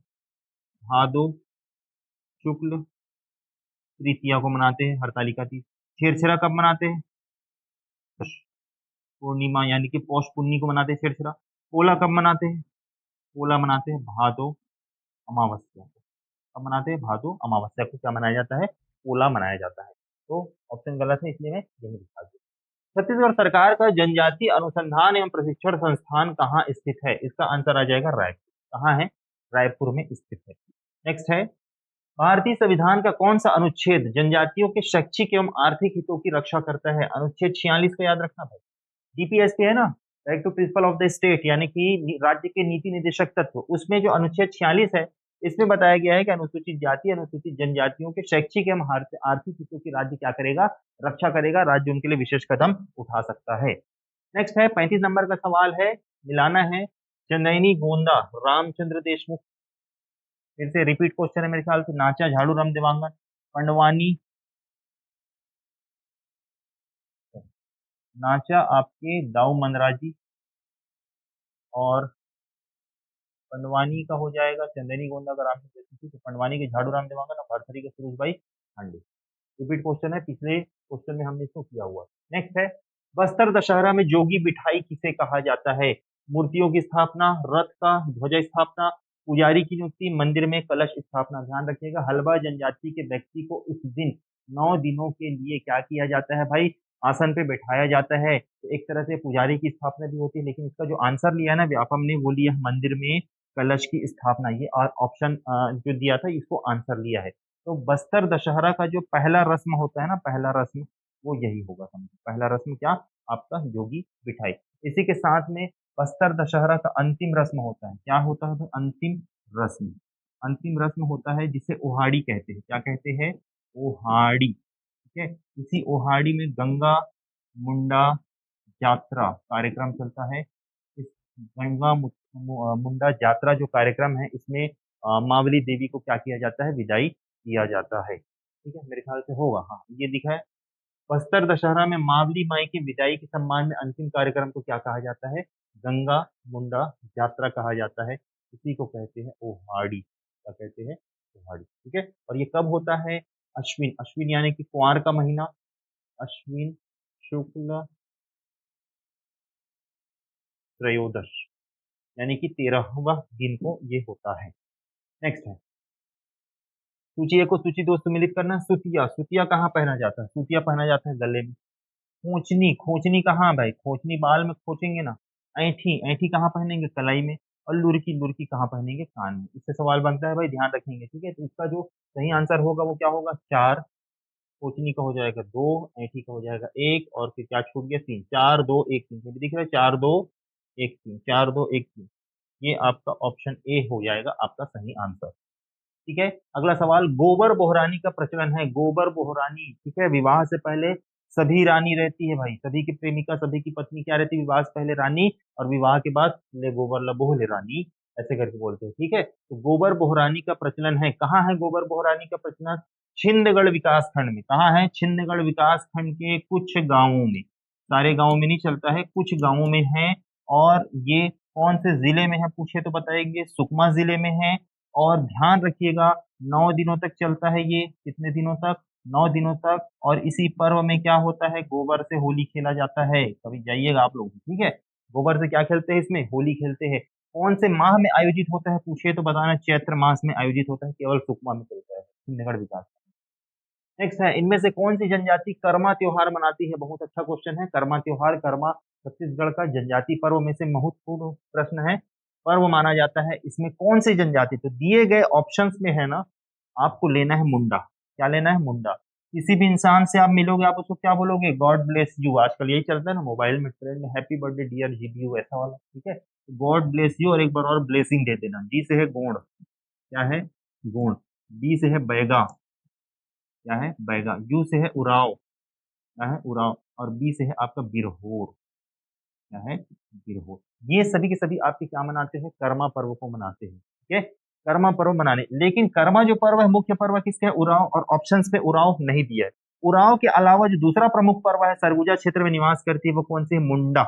भादो शुक्ल तृतीया को मनाते हैं, हरतालिका तीज। छेरछेरा कब मनाते हैं? पूर्णिमा यानी कि पौष पुन्नी को मनाते हैं छेरछेरा। पोला कब मनाते हैं? पोला मनाते हैं भादो अमावस्या को। कब मनाते हैं? भादो अमावस्या को क्या मनाया जाता है? पोला मनाया जाता है। तो ऑप्शन गलत है, इसलिए मैं यही दिखा दूं। छत्तीसगढ़ सरकार का जनजातीय अनुसंधान एवं प्रशिक्षण संस्थान कहाँ स्थित है? इसका आंसर आ जाएगा रायपुर। कहाँ है? रायपुर में स्थित है। नेक्स्ट है, भारतीय संविधान का कौन सा अनुच्छेद जनजातियों के शैक्षिक एवं आर्थिक हितों की रक्षा करता है? अनुच्छेद 46 को याद रखना भाई। डीपीएसपी है ना, right to principle of the state, यानी कि राज्य के नीति निदेशक तत्व, उसमें जो अनुच्छेद 46 है, इसमें बताया गया है कि अनुसूचित जाति अनुसूचित जनजातियों के शैक्षिक एवं आर्थिक हितों की राज्य क्या करेगा? रक्षा करेगा। राज्य उनके लिए विशेष कदम उठा सकता है। नेक्स्ट है 35 नंबर का सवाल है, मिलाना है चंदैनी गोंदा रामचंद्र देशमुख। फिर से रिपीट क्वेश्चन है मेरे ख्याल से। नाचा झाड़ू राम देवांगन, पंडवानी, नाचा आपके दाऊ मंदराजी, और पंडवानी का हो जाएगा चंदेनी गोंदा का रामचंद्र देशमुख, तो पंडवानी के झाड़ू राम देवांगन और भरथरी के सुरेश भाई पांडे। रिपीट क्वेश्चन है, पिछले क्वेश्चन में हमने इसको किया हुआ। नेक्स्ट है, बस्तर दशहरा में जोगी बिठाई किसे कहा जाता है? मूर्तियों की स्थापना, रथ का ध्वजा स्थापना, पुजारी की नियुक्ति, मंदिर में कलश स्थापना। ध्यान रखिएगा, हल्बा जनजाति के व्यक्ति को इस दिन 9 दिनों के लिए क्या किया जाता है भाई? आसन पे बैठाया जाता है। तो एक तरह से पुजारी की स्थापना भी होती है, लेकिन इसका जो आंसर लिया है ना व्यापम ने, वो लिया मंदिर में कलश की स्थापना। ये ऑप्शन जो दिया था इसको आंसर लिया है। तो बस्तर दशहरा का जो पहला रस्म होता है ना, पहला रस्म वो यही होगा। समझो, पहला रस्म क्या? आपका जोगी बिठाई। इसी के साथ में बस्तर दशहरा का अंतिम रस्म होता है। क्या होता है? अंतिम रस्म। अंतिम रस्म होता है जिसे ओहाड़ी कहते हैं। क्या कहते हैं? ओहाड़ी। ठीक है, इसी ओहाड़ी में गंगा मुंडा यात्रा कार्यक्रम चलता है। इस गंगा मुंडा यात्रा जो कार्यक्रम है, इसमें मावली देवी को क्या किया जाता है? विदाई किया जाता है। ठीक है, मेरे ख्याल से होगा, हाँ ये दिखा है। बस्तर दशहरा में मावली माई की विदाई के सम्मान में अंतिम कार्यक्रम को क्या कहा जाता है? गंगा मुंडा यात्रा कहा जाता है। इसी को कहते हैं ओहाड़ी। क्या कहते हैं? ओहाड़ी। ठीक है, और ये कब होता है? अश्विन। अश्विन यानी कि कुंवार का महीना, अश्विन शुक्ल त्रयोदश, यानी कि 13वां दिन को ये होता है। नेक्स्ट है, सूची 1 को सूची 2 से मिलित करना। सुतिया। सुतिया कहाँ पहना जाता है? सुतिया पहना जाता है गले में। खोचनी। खोचनी कहाँ भाई? खोचनी बाल में खोचेंगे ना। ऐठी। ऐठी कहाँ पहनेंगे? कलाई में। और लुरकी। लुरकी कहाँ पहनेंगे? कान में। इससे सवाल बनता है भाई, ध्यान रखेंगे। ठीक है, तो इसका जो सही आंसर होगा वो क्या होगा? 4। खोचनी का हो जाएगा 2, ऐठी का हो जाएगा 1, और फिर क्या छूट गया? 3। 4 2 1 3 दिख रहा है, 4 2 1 3, 4 2 1 3। ये आपका ऑप्शन ए हो जाएगा आपका सही आंसर। ठीक है, अगला सवाल, गोबर बोहरानी का प्रचलन है। गोबर बोहरानी, ठीक है, विवाह से पहले सभी रानी रहती है भाई। सभी की प्रेमिका, सभी की पत्नी क्या रहती है? विवाह से पहले रानी, और विवाह के बाद ले गोबर लबोह ले रानी, ऐसे करके बोलते हैं। ठीक है, तो गोबर बोहरानी का प्रचलन है। कहाँ है गोबर बोहरानी का प्रचलन? छिंदगढ़ विकास खंड में। कहाँ है? छिंदगढ़ विकास खंड के कुछ गांवों में। सारे गांवों में नहीं चलता है, कुछ गांवों में है। और ये कौन से जिले में है पूछे तो बताएंगे, सुकमा जिले में है। और ध्यान रखिएगा, 9 दिनों तक चलता है ये। कितने दिनों तक? 9 दिनों तक। और इसी पर्व में क्या होता है? गोबर से होली खेला जाता है। कभी जाइएगा आप लोग, ठीक है। गोबर से क्या खेलते हैं? इसमें होली खेलते हैं। कौन से माह में आयोजित होता है पूछे तो बताना। चैत्र मास में आयोजित होता है, केवल सुकमा में चलता है, छिंदगढ़ विकास। नेक्स्ट है, इनमें से कौन सी जनजाति कर्मा त्योहार मनाती है? बहुत अच्छा क्वेश्चन है। कर्मा त्योहार, कर्मा छत्तीसगढ़ का जनजाति पर्व में से महत्वपूर्ण प्रश्न है। पर्व माना जाता है। इसमें कौन सी जनजाति? तो दिए गए ऑप्शंस में है ना, आपको लेना है मुंडा। क्या लेना है? मुंडा। किसी भी इंसान से आप मिलोगे, आप उसको क्या बोलोगे? God bless you. आजकल यही चलता है ना मोबाइल में ट्रेंड में, हैप्पी बर्थडे डियर जीबीयू, ऐसा वाला। ठीक है, गॉड ब्लेस यू, और एक बार और ब्लेसिंग दे देना। जी से है गोण। क्या है? गोण। बी से है बैगा। क्या है? बैगा। यू से है उराव। क्या है? उराव। और बी से है आपका बिरहोर। क्या है? बिरहोर। ये सभी के सभी आपके क्या मनाते हैं? कर्मा पर्व को मनाते हैं। ठीक है, कर्मा पर्व मनाने। लेकिन कर्मा जो पर्व है, मुख्य पर्व किसका है? उराव। और ऑप्शंस पे उराव नहीं दिया है। उराव के अलावा जो दूसरा प्रमुख पर्व है, सरगुजा क्षेत्र में निवास करती है, वो कौन सी है? मुंडा।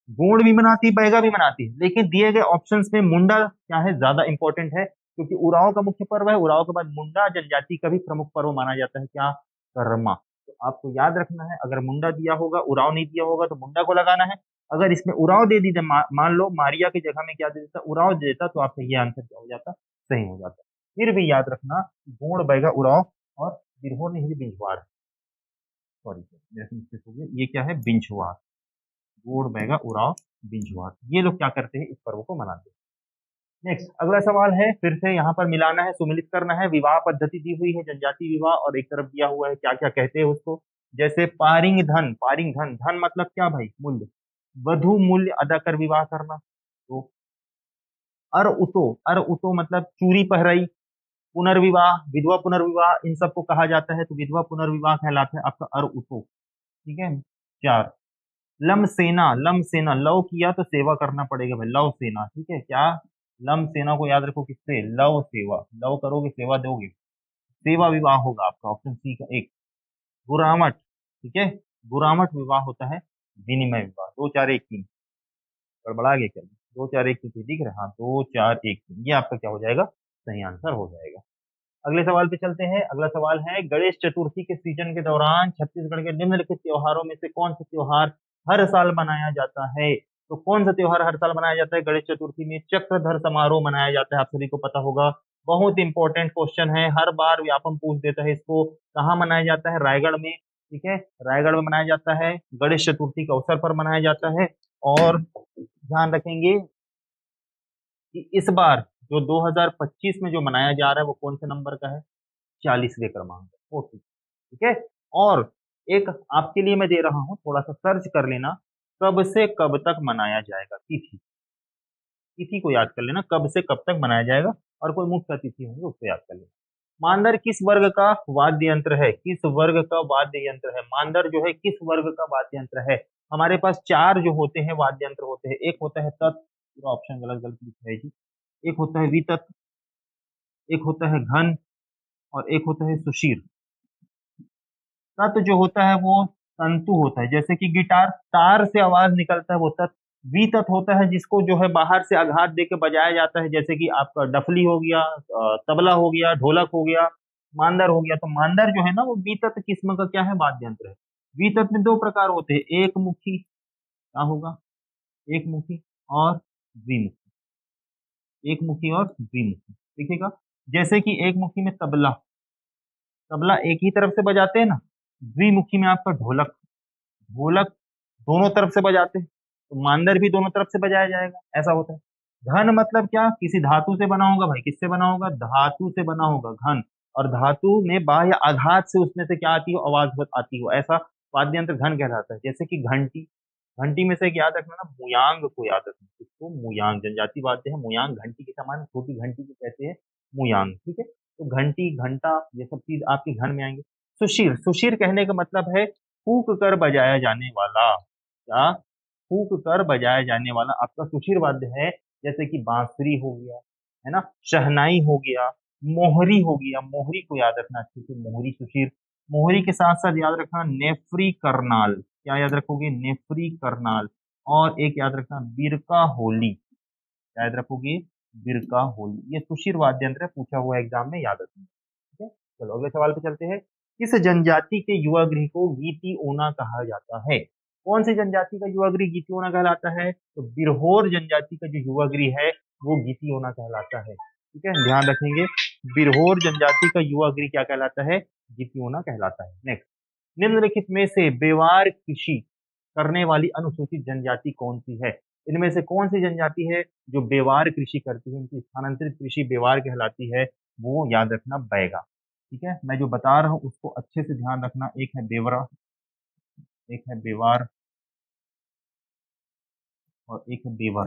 गोंड भी मनाती है, बैगा भी मनाती है, लेकिन दिए गए ऑप्शंस में मुंडा क्या है? ज्यादा इंपॉर्टेंट है। क्योंकि उरांव का मुख्य पर्व है। उरांव के बाद मुंडा जनजाति का भी प्रमुख पर्व माना जाता है, क्या? कर्मा। तो आपको याद रखना है, अगर मुंडा दिया होगा, उरांव नहीं दिया होगा तो मुंडा को लगाना है। अगर इसमें उरांव दे दीजिए, मान लो मारिया की जगह में क्या दे देता, उरांव दे देता, तो आपका ये आंसर क्या हो जाता, सही हो जाता। फिर भी याद रखना, गोड़ बैगा उरांव और बिरहोर नहीं बिंझवार, सॉरी मेरे से मिस्टेक हो गया, ये क्या है, बिंझवार। गोड़ बैगा उरांव बिंझवार, ये लोग क्या करते हैं, इस पर्व को मनाते हैं। नेक्स्ट अगला सवाल है, फिर से यहाँ पर मिलाना है, सुमिलित करना है। विवाह पद्धति दी हुई है, जनजाति विवाह, और एक तरफ दिया हुआ है क्या क्या कहते हैं उसको। जैसे पारिंग धन, पारिंग धन, धन मतलब क्या भाई, मूल्य, वधु मूल्य अदा कर विवाह करना। तो अर उतो मतलब चूरी पहराई। पुनर्विवाह, विधवा पुनर्विवाह, इन सबको कहा जाता है, तो विधवा पुनर्विवाह कहलाता है आपका अर उतो। ठीक है। 4, लम सेना, लम सेना, लव किया तो सेवा करना पड़ेगा भाई, लव सेना। ठीक है, क्या? लम सेना को याद रखो किससे, लव सेवा, लव करोगे सेवा दोगे, सेवा विवाह होगा आपका, ऑप्शन सी का एक। गुरामट, ठीक है, गुरामट विवाह होता है, विनिमय विवाह। 2 4 1 3, गड़बड़ा गया क्या? 2 4 1 3 दिख रहा है, हाँ 2 4 1 3, ये आपका क्या हो जाएगा, सही आंसर हो जाएगा। अगले सवाल पे चलते हैं। अगला सवाल है, गणेश चतुर्थी के सीजन के दौरान छत्तीसगढ़ के निम्नलिखित त्योहारों में से कौन सा त्योहार हर साल मनाया जाता है? तो कौन सा त्योहार हर साल मनाया जाता है गणेश चतुर्थी में? चक्रधर समारोह मनाया जाता है, आप सभी को पता होगा। बहुत इंपॉर्टेंट क्वेश्चन है, हर बार व्यापम पूछ देता है इसको। कहाँ मनाया जाता है? रायगढ़ में। ठीक है, रायगढ़ में मनाया जाता है, गणेश चतुर्थी के अवसर पर मनाया जाता है। और ध्यान रखेंगे कि इस बार जो 2025 में जो मनाया जा रहा है वो कौन से नंबर का है? 40वें क्रमांक, 40। ठीक है। और एक आपके लिए मैं दे रहा हूं, थोड़ा सा सर्च कर लेना, कब से कब तक मनाया जाएगा, तिथि। तिथि को याद कर लेना, कब से कब तक मनाया जाएगा, और कोई मुख्य तिथि होंगे उसको याद कर लेना। मांदर किस वर्ग का वाद्य यंत्र है? किस वर्ग का वाद्य यंत्र है मांदर? जो है किस वर्ग का वाद्य यंत्र है? हमारे पास 4 जो होते हैं वाद्य यंत्र होते हैं। एक होता है तत्, पूरा ऑप्शन गलत गलत लिखा है जी। एक होता है वितत, एक होता है घन, और एक होता है सुशीर। तत् जो होता है वो तंतु होता है, जैसे कि गिटार, तार से आवाज निकलता है वो तत्। वितत होता है जिसको जो है बाहर से आघात देके बजाया जाता है, जैसे कि आपका डफली हो गया, तबला हो गया, ढोलक हो गया, मांदर हो गया। तो मांदर जो है ना वो वितत किस्म का क्या है, वाद्य यंत्र है। वितत में 2 प्रकार होते हैं, एक मुखी, क्या होगा, एक मुखी और द्विमुखी। एक मुखी और द्विमुखी, देखिएगा। जैसे कि एक मुखी में तबला, तबला एक ही तरफ से बजाते हैं ना। द्विमुखी में आपका ढोलक, ढोलक दोनों तरफ से बजाते हैं, तो मांदर भी दोनों तरफ से बजाया जाएगा, ऐसा होता है। घन मतलब क्या? किसी धातु से बना होगा भाई, किससे बना होगा? धातु से बना होगा घन। और धातु में बाह्य आघात से उसमें से क्या आती हो, आवाज आती हो, ऐसा वाद्य यंत्र घन कहलाता है। जैसे कि घंटी, घंटी में से एक याद रखना ना, मुयांग को याद रखना, इसको मुयांग, जनजाति वाद्य है मुयांग, घंटी के समान छोटी घंटी को कहते हैं मुयांग। ठीक है, तो घंटी, घंटा, ये सब चीज आपके घर में आएंगे। सुशीर, सुशीर कहने का मतलब है फूक कर बजाया जाने वाला, क्या? फूक कर बजाया जाने वाला आपका सुशीर वाद्य है। जैसे कि बांसुरी हो गया, है ना, शहनाई हो गया, मोहरी हो गया, मोहरी को याद रखना अच्छे से, मोहरी सुशीर। मोहरी के साथ साथ याद रखना नेफ्री करनाल, क्या याद रखोगे? नेफ्री करनाल। और एक याद रखना बिरका होली, क्या याद रखोगे? बिरका होली। ये सुशीर वाद्य यंत्र है, पूछा हुआ एग्जाम में, याद रखना। ठीक है, चलो अगले सवाल पे चलते हैं। किस जनजाति के युवा गृह को गीती ओना कहा जाता है? कौन सी जनजाति का युवा गृह गीती ओना कहलाता है? तो बिरहोर जनजाति का जो युवा गृह है वो गीती ओना कहलाता है। ठीक है, ध्यान रखेंगे, बिरहोर जनजाति का युवा गृह क्या कहलाता है? गीती ओना कहलाता है। नेक्स्ट, निम्नलिखित में से बेवार कृषि करने वाली अनुसूचित जनजाति कौन सी है? इनमें से कौन सी जनजाति है जो बेवार कृषि करती है, इनकी स्थानांतरित कृषि बेवार कहलाती है? वो याद रखना, बैगा। ठीक है, मैं जो बता रहा हूँ उसको अच्छे से ध्यान रखना। एक है बेवरा, एक है बेवार, और एक है बेवर।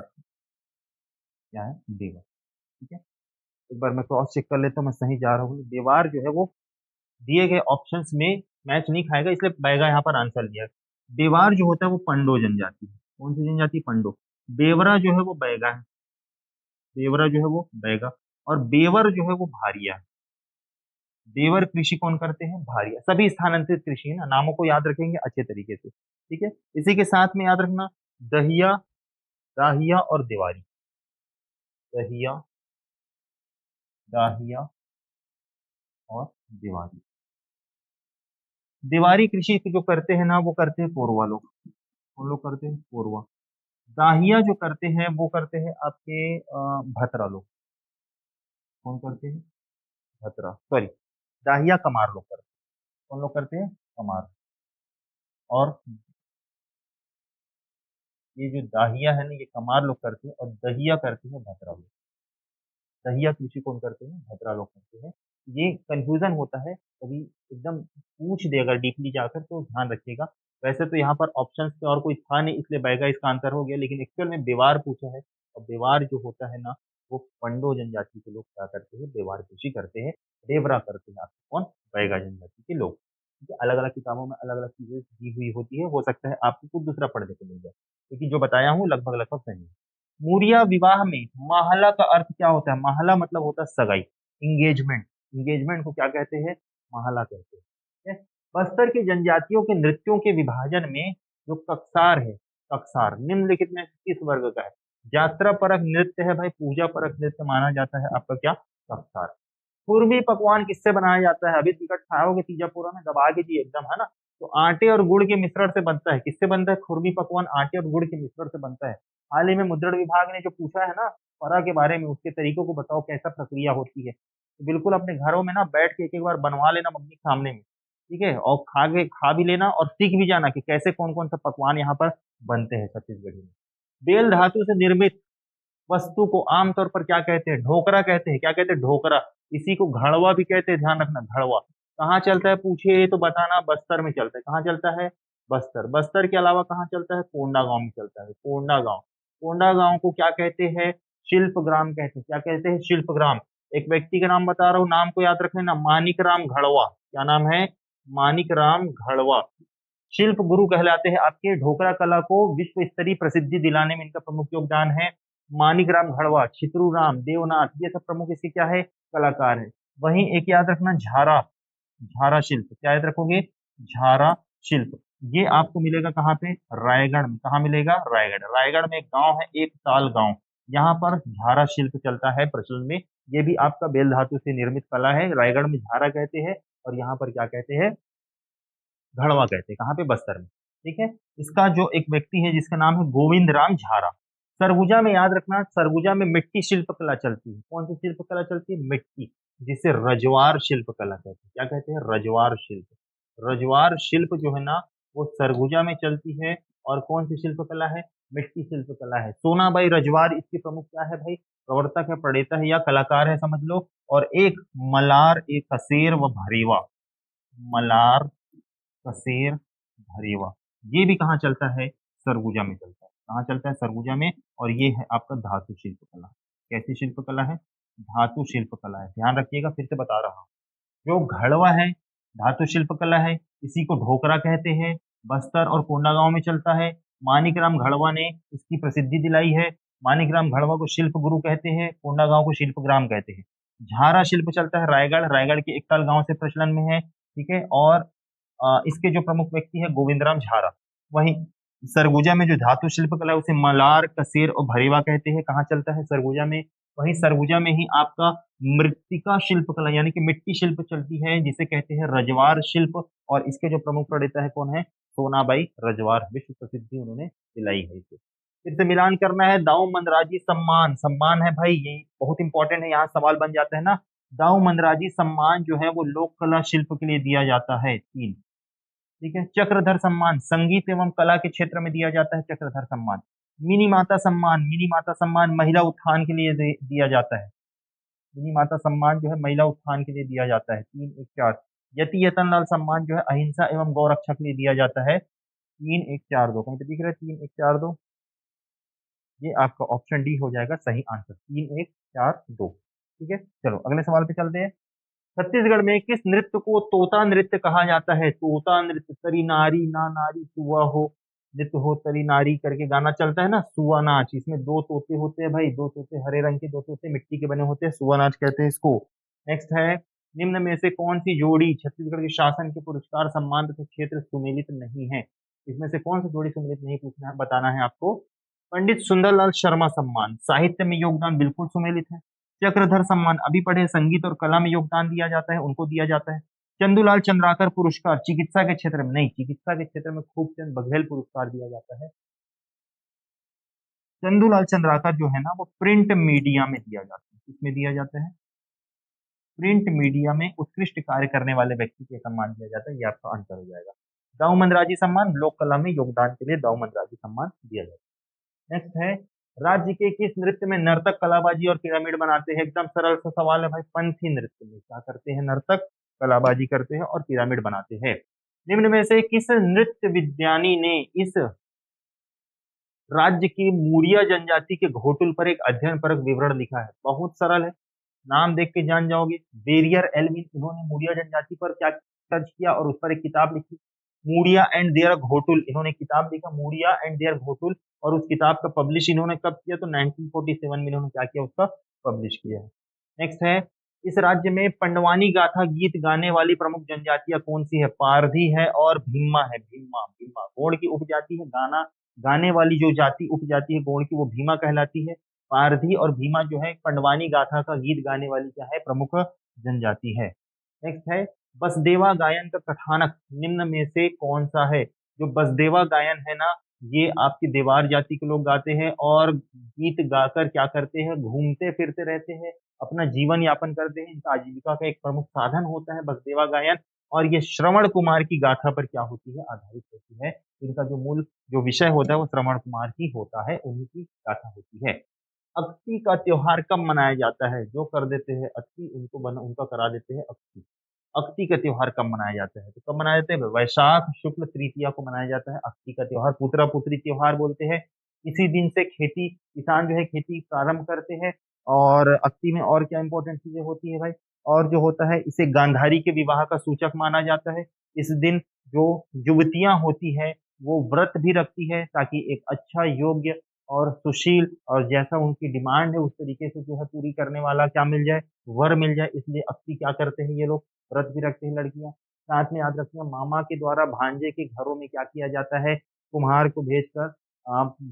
क्या है? बेवर। ठीक है, एक बार मैं क्रॉस चेक कर लेता हूँ मैं सही जा रहा हूँ। बेवार जो है वो दिए गए ऑप्शंस में मैच नहीं खाएगा, इसलिए बैगा यहाँ पर आंसर दिया है। बेवार जो होता है वो पंडो जनजाति है। कौन सी जनजाति? पंडो। बेवरा जो है वो बैगा है, बेवरा जो है वो बैगा। और बेवर जो है वो भारिया है। बेवर कृषि कौन करते हैं? भारिया। सभी स्थानांतरित कृषि है ना, नामों को याद रखेंगे अच्छे तरीके से। ठीक है, इसी के साथ में याद रखना दहिया, दाहिया और देवारी। दहिया, दाहिया और देवारी। देवारी कृषि जो करते हैं ना वो करते हैं कोरवा लोग। कौन लोग करते हैं? कोरवा। दाहिया जो करते हैं वो करते हैं आपके भतरा लोग। कौन करते हैं? भतरा, सॉरी, दाहिया कमार लोग करते हैं। कौन लोग करते हैं? कमार। और ये जो दाहिया है ना ये कमार लोग करते हैं और दहिया करते हैं भतरा लोग। दहिया कृषि कौन करते हैं? भद्रा लोग करते हैं। ये कंफ्यूजन होता है कभी, एकदम पूछ दे अगर डीपली जाकर तो ध्यान रखिएगा। वैसे तो यहाँ पर ऑप्शंस में और कोई था नहीं इसलिए बैगा इसका आंसर हो गया, लेकिन एक्चुअल में बेवार पूछा है। और बेवार जो होता है ना वो पंडो जनजाति के लोग क्या करते हैं? बेवार कृषि करते हैं। डेवरा करते हैं आपको कौन? बैगा जनजाति के लोग। ठीक है, अलग अलग किताबों में अलग अलग चीजें दी हुई होती है, हो सकता है आपको कुछ दूसरा पढ़ने को मिल जाए, क्योंकि जो बताया हूँ लगभग लगभग सही है। मूरिया विवाह में महला का अर्थ क्या होता है? महला मतलब होता है सगाई, इंगेजमेंट। इंगेजमेंट को क्या कहते हैं? महला कहते हैं। ठीक है? बस्तर की जनजातियों के नृत्यों के विभाजन में जो कक्सार है, कक्सार निम्नलिखित में से किस वर्ग का है? यात्रा परक नृत्य है भाई, पूजा परक नृत्य माना जाता है आपका क्या? कक्सार। पूर्वी पकवान किससे बनाया जाता है? अभी टिकट खाओगे तीजापुरा में दबा के जी एकदम, है ना? तो आटे और गुड़ के मिश्रण से बनता है। किससे बनता है? खुरमी पकवान आटे और गुड़ के मिश्रण से बनता है। हाल ही में मुद्रण विभाग ने जो पूछा है ना फरा के बारे में, उसके तरीकों को बताओ कैसा प्रक्रिया होती है। तो बिल्कुल अपने घरों में ना बैठ के एक एक बार बनवा लेना मम्मी के सामने में, ठीक है, और खा भी लेना और सीख भी जाना कि कैसे कौन कौन सा पकवान यहाँ पर बनते हैं छत्तीसगढ़ में। बेल धातु से निर्मित वस्तु को आमतौर पर क्या कहते हैं? ढोकरा कहते हैं। क्या कहते हैं? ढोकरा। इसी को घड़वा भी कहते हैं, ध्यान रखना, घड़वा। कहाँ चलता है पूछे तो बताना। बस्तर में चलता है। कहाँ चलता है? बस्तर। बस्तर के अलावा कहाँ चलता है? कोंडागांव में चलता है। कोंडागांव। कोंडागांव को क्या कहते हैं? शिल्पग्राम कहते हैं। क्या कहते हैं? शिल्पग्राम। एक व्यक्ति का नाम बता रहा हूँ, नाम को याद रख लेना, मानिक राम घड़वा। क्या नाम है? मानिक राम घड़वा। शिल्प गुरु कहलाते हैं आपके। ढोकरा कला को विश्व स्तरीय प्रसिद्धि दिलाने में इनका प्रमुख योगदान है। मानिकराम घड़वा, छितरू राम, देवनाथ, ये सब प्रमुख इसके क्या है? कलाकार है। वहीं एक याद रखना, झारा। झारा शिल्प क्या याद रखोगे? झारा शिल्प। ये आपको मिलेगा कहाँ पे? रायगढ़ में। कहाँ मिलेगा? रायगढ़। रायगढ़ में एक गांव है, एक ताल गांव, यहाँ पर झारा शिल्प चलता है प्रचलन में। ये भी आपका बेल धातु से निर्मित कला है। रायगढ़ में झारा कहते हैं और यहाँ पर क्या कहते हैं? घड़वा कहते हैं। कहाँ पे? बस्तर में। ठीक है। इसका जो एक व्यक्ति है जिसका नाम है गोविंद राम झारा। सरगुजा में याद रखना, सरगुजा में मिट्टी शिल्प कला चलती है। कौन सी शिल्प कला चलती है? मिट्टी, जिसे रजवार शिल्प कला कहते हैं। क्या कहते हैं? रजवार शिल्प। रजवार शिल्प जो है ना वो सरगुजा में चलती है। और कौन सी शिल्प कला है? मिट्टी शिल्प कला है। सोनाबाई रजवार इसकी प्रमुख क्या है भाई? प्रवर्तक है, प्रणेता है या कलाकार है समझ लो। और एक मलार, एक कसेर व भरेवा। मलार, कसेर, भरेवा, ये भी कहाँ चलता है? सरगुजा में चलता है। कहाँ चलता है? सरगुजा में। और ये है आपका धातु शिल्प कला। कैसी शिल्प कला है? धातु शिल्प कला है। ध्यान रखिएगा, फिर से बता रहा हूँ। जो घड़वा है धातु शिल्प कला है, इसी को ढोकरा कहते हैं। बस्तर और कोंडागांव में चलता है। मानिकराम घड़वा ने इसकी प्रसिद्धि दिलाई है। मानिकराम घड़वा को शिल्प गुरु कहते हैं, कोंडागांव को शिल्पग्राम कहते हैं। झारा शिल्प चलता है रायगढ़, रायगढ़ के एकताल गांव से प्रचलन में है। ठीक है। और इसके जो प्रमुख व्यक्ति है गोविंद राम झारा। वहीं सरगुजा में जो धातु शिल्प कला है उसे मलार, कसेर और भरेवा कहते हैं। कहाँ चलता है? सरगुजा में। वहीं सरगुजा में ही आपका मृत्तिका शिल्प कला यानी कि मिट्टी शिल्प चलती है, जिसे कहते हैं रजवार शिल्प। और इसके जो प्रमुख प्रणेता है कौन है? सोनाबाई रजवार, विश्व प्रसिद्धि उन्होंने दिलाई है इसे। फिर से मिलान करना है। दाऊ मंदराजी सम्मान, सम्मान है भाई, ये बहुत इंपॉर्टेंट है, यहाँ सवाल बन जाता है ना। दाऊ मंदराजी सम्मान जो है वो लोक कला शिल्प के लिए दिया जाता है। तीन। ठीक है। चक्रधर सम्मान संगीत एवं कला के क्षेत्र में दिया जाता है, चक्रधर सम्मान। मिनी माता सम्मान, मिनी माता सम्मान महिला उत्थान के लिए दिया जाता है। मिनी माता सम्मान जो है महिला उत्थान के लिए दिया जाता है। 3, 1, 4। यति यतन लाल सम्मान जो है अहिंसा एवं गौ रक्षा के लिए दिया जाता है। 3, 1, 4, 2 कहीं पे दिख रहा है? 3, 1, 4, 2। ये आपका ऑप्शन डी हो जाएगा सही आंसर, 3, 1, 4, 2। ठीक है। चलो अगले सवाल पे चलते हैं। छत्तीसगढ़ में किस नृत्य को तोता नृत्य कहा जाता है? तोता नृत्य। तरी नारी ना नारी सुआ हो, नृत्य हो तरी नारी करके गाना चलता है ना, सुआ नाच। इसमें दो तोते होते हैं भाई, दो तोते हरे रंग के, दो तोते मिट्टी के बने होते हैं, सुआ नाच कहते हैं इसको। नेक्स्ट है, निम्न में से कौन सी जोड़ी छत्तीसगढ़ के शासन के पुरस्कार सम्मान तथा क्षेत्र सुमेलित नहीं है? इसमें से कौन सी जोड़ी सुमेलित नहीं, पूछना है, बताना है आपको। पंडित सुंदरलाल शर्मा सम्मान, साहित्य में योगदान बिल्कुल सुमेलित है। चक्रधर सम्मान अभी पढ़े, संगीत और कला में योगदान दिया जाता है, उनको दिया जाता है। चंदूलाल चंद्राकर पुरस्कार चिकित्सा के क्षेत्र में नहीं, चिकित्सा के क्षेत्र में खूबचंद बघेल पुरस्कार दिया जाता है। चंदूलाल चंद्राकर जो है ना वो प्रिंट मीडिया में दिया जाता है, किसमें दिया जाता है? प्रिंट मीडिया में उत्कृष्ट कार्य करने वाले व्यक्ति के सम्मान दिया जाता है, ये आपका आंसर हो जाएगा। दाऊ मंदराजी सम्मान लोक कला में योगदान के लिए दाऊ मंदराजी सम्मान दिया जाता है। नेक्स्ट है, राज्य के किस नृत्य में नर्तक कलाबाजी और पिरामिड बनाते हैं? एकदम सरल सा सवाल है भाई, पंथी नृत्य में क्या करते हैं नर्तक? कलाबाजी करते हैं और पिरामिड बनाते हैं। निम्न में से किस नृत्य विज्ञानी ने इस राज्य की मूरिया जनजाति के घोटुल पर एक अध्ययन परक विवरण लिखा है? बहुत सरल है, नाम देख के जान जाओगे। बेरियर एल्विन, इन्होंने मूरिया जनजाति पर क्या सर्च किया और उस पर एक किताब लिखी, मूरिया एंड देयर घोटुल। इन्होंने किताब लिखा मूरिया एंड देयर घोटुल, और उस किताब का पब्लिश इन्होंने कब किया? तो 1947 में इन्होंने क्या किया? उसका पब्लिश किया है। नेक्स्ट है, इस राज्य में पंडवानी गाथा गीत गाने वाली प्रमुख जनजातियां कौन सी है? पारधी है और भीमा है। भीमा, भीमा गोंड की उपजाति है। गाना गाने वाली जो जाति उपजाति है गोंड की, वो भीमा कहलाती है। पारधी और भीमा जो है पंडवानी गाथा का गीत गाने वाली क्या है? प्रमुख जनजाति है। नेक्स्ट है, बसदेवा गायन का कथानक निम्न में से कौन सा है? जो बसदेवा गायन है ना, ये आपकी देवार जाति के लोग गाते हैं और गीत गाकर क्या करते हैं? घूमते फिरते रहते हैं, अपना जीवन यापन करते हैं। इनका आजीविका का एक प्रमुख साधन होता है बसदेवा गायन, और ये श्रवण कुमार की गाथा पर क्या होती है? आधारित होती है। इनका जो मूल जो विषय होता है वो श्रवण कुमार ही होता है, उन्हीं की गाथा होती है। अक्ति का त्योहार कब मनाया जाता है? जो कर देते हैं अक्ति उनका करा देते हैं अक्ति। अक्ति का त्योहार कब मनाया जाता है? तो कब मनाया जाता है? वैशाख शुक्ल तृतीया को मनाया जाता है अक्ति का त्योहार, पुत्रा पुत्री त्योहार बोलते हैं। इसी दिन से खेती किसान जो है खेती प्रारंभ करते हैं। और अक्ति में और क्या इंपॉर्टेंट चीजें होती है भाई? और जो होता है, इसे गांधारी के विवाह का सूचक माना जाता है। इस दिन जो युवतियां होती है वो व्रत भी रखती है ताकि एक अच्छा योग्य और सुशील और जैसा उनकी डिमांड है उस तरीके से जो है पूरी करने वाला क्या मिल जाए? वर मिल जाए। इसलिए अक्ति क्या करते हैं ये लोग? व्रत भी रखते हैं लड़कियां। साथ में याद रखिए, मामा के द्वारा भांजे के घरों में क्या किया जाता है? कुम्हार को भेजकर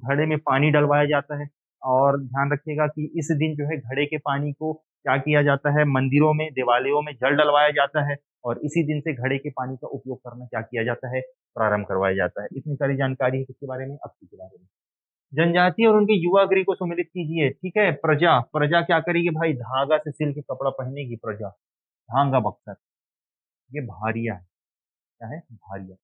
घड़े में पानी डलवाया जाता है। और ध्यान रखिएगा कि इस दिन जो है घड़े के पानी को क्या किया जाता है? मंदिरों में देवालयों में जल डलवाया जाता है, और इसी दिन से घड़े के पानी का उपयोग करना क्या किया जाता है? प्रारंभ करवाया जाता है। इतनी सारी जानकारी है किसके बारे में? अक्ति के बारे में। जनजाति और उनके युवा गृह को सम्मिलित कीजिए। ठीक है, प्रजा, प्रजा क्या करेगी भाई? धागा से सिल के कपड़ा पहनेगी प्रजा। धांगा बक्सर, ये भारिया है। क्या है? भारिया।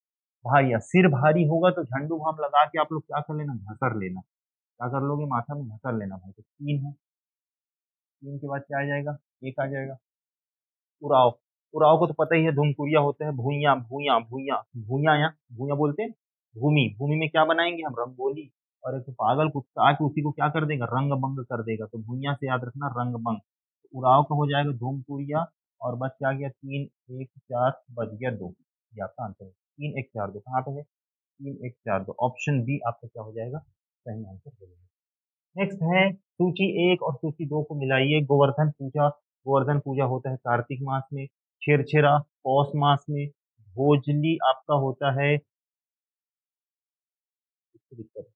भारिया, सिर भारी होगा तो झंडू भाम लगा के आप लोग क्या कर लेना? घसर लेना। क्या कर लोगे? माथा में घसर लेना भाई। तो 3 है, 3 के बाद क्या आ जाएगा? 1 आ जाएगा। उराव, उराव को तो पता ही है, धुमकुरिया होता है। भूइया, भूया, भूया, भूया या भूया बोलते हैं। भूमि, भूमि में क्या बनाएंगे हम? रंगोली। और एक तो पागल कुत्ता आके उसी को क्या कर देगा? रंग भंग कर देगा। तो भूइया से याद रखना रंग भंग। तो उराव का हो जाएगा धूमकुरिया। और बस क्या गया? 3 1 4 बच गया 2। ये आपका आंसर है। 3 1 4 2 कहाँ पे है? 3 1 4 2, ऑप्शन बी आपका क्या हो जाएगा? सही आंसर हो जाएगा। नेक्स्ट है, सूची 1 और सूची 2 को मिलाइए। गोवर्धन पूजा, गोवर्धन पूजा होता है कार्तिक मास में। छेरछेरा पौष मास में। भोजली आपका होता है, इसको दिक्कत है।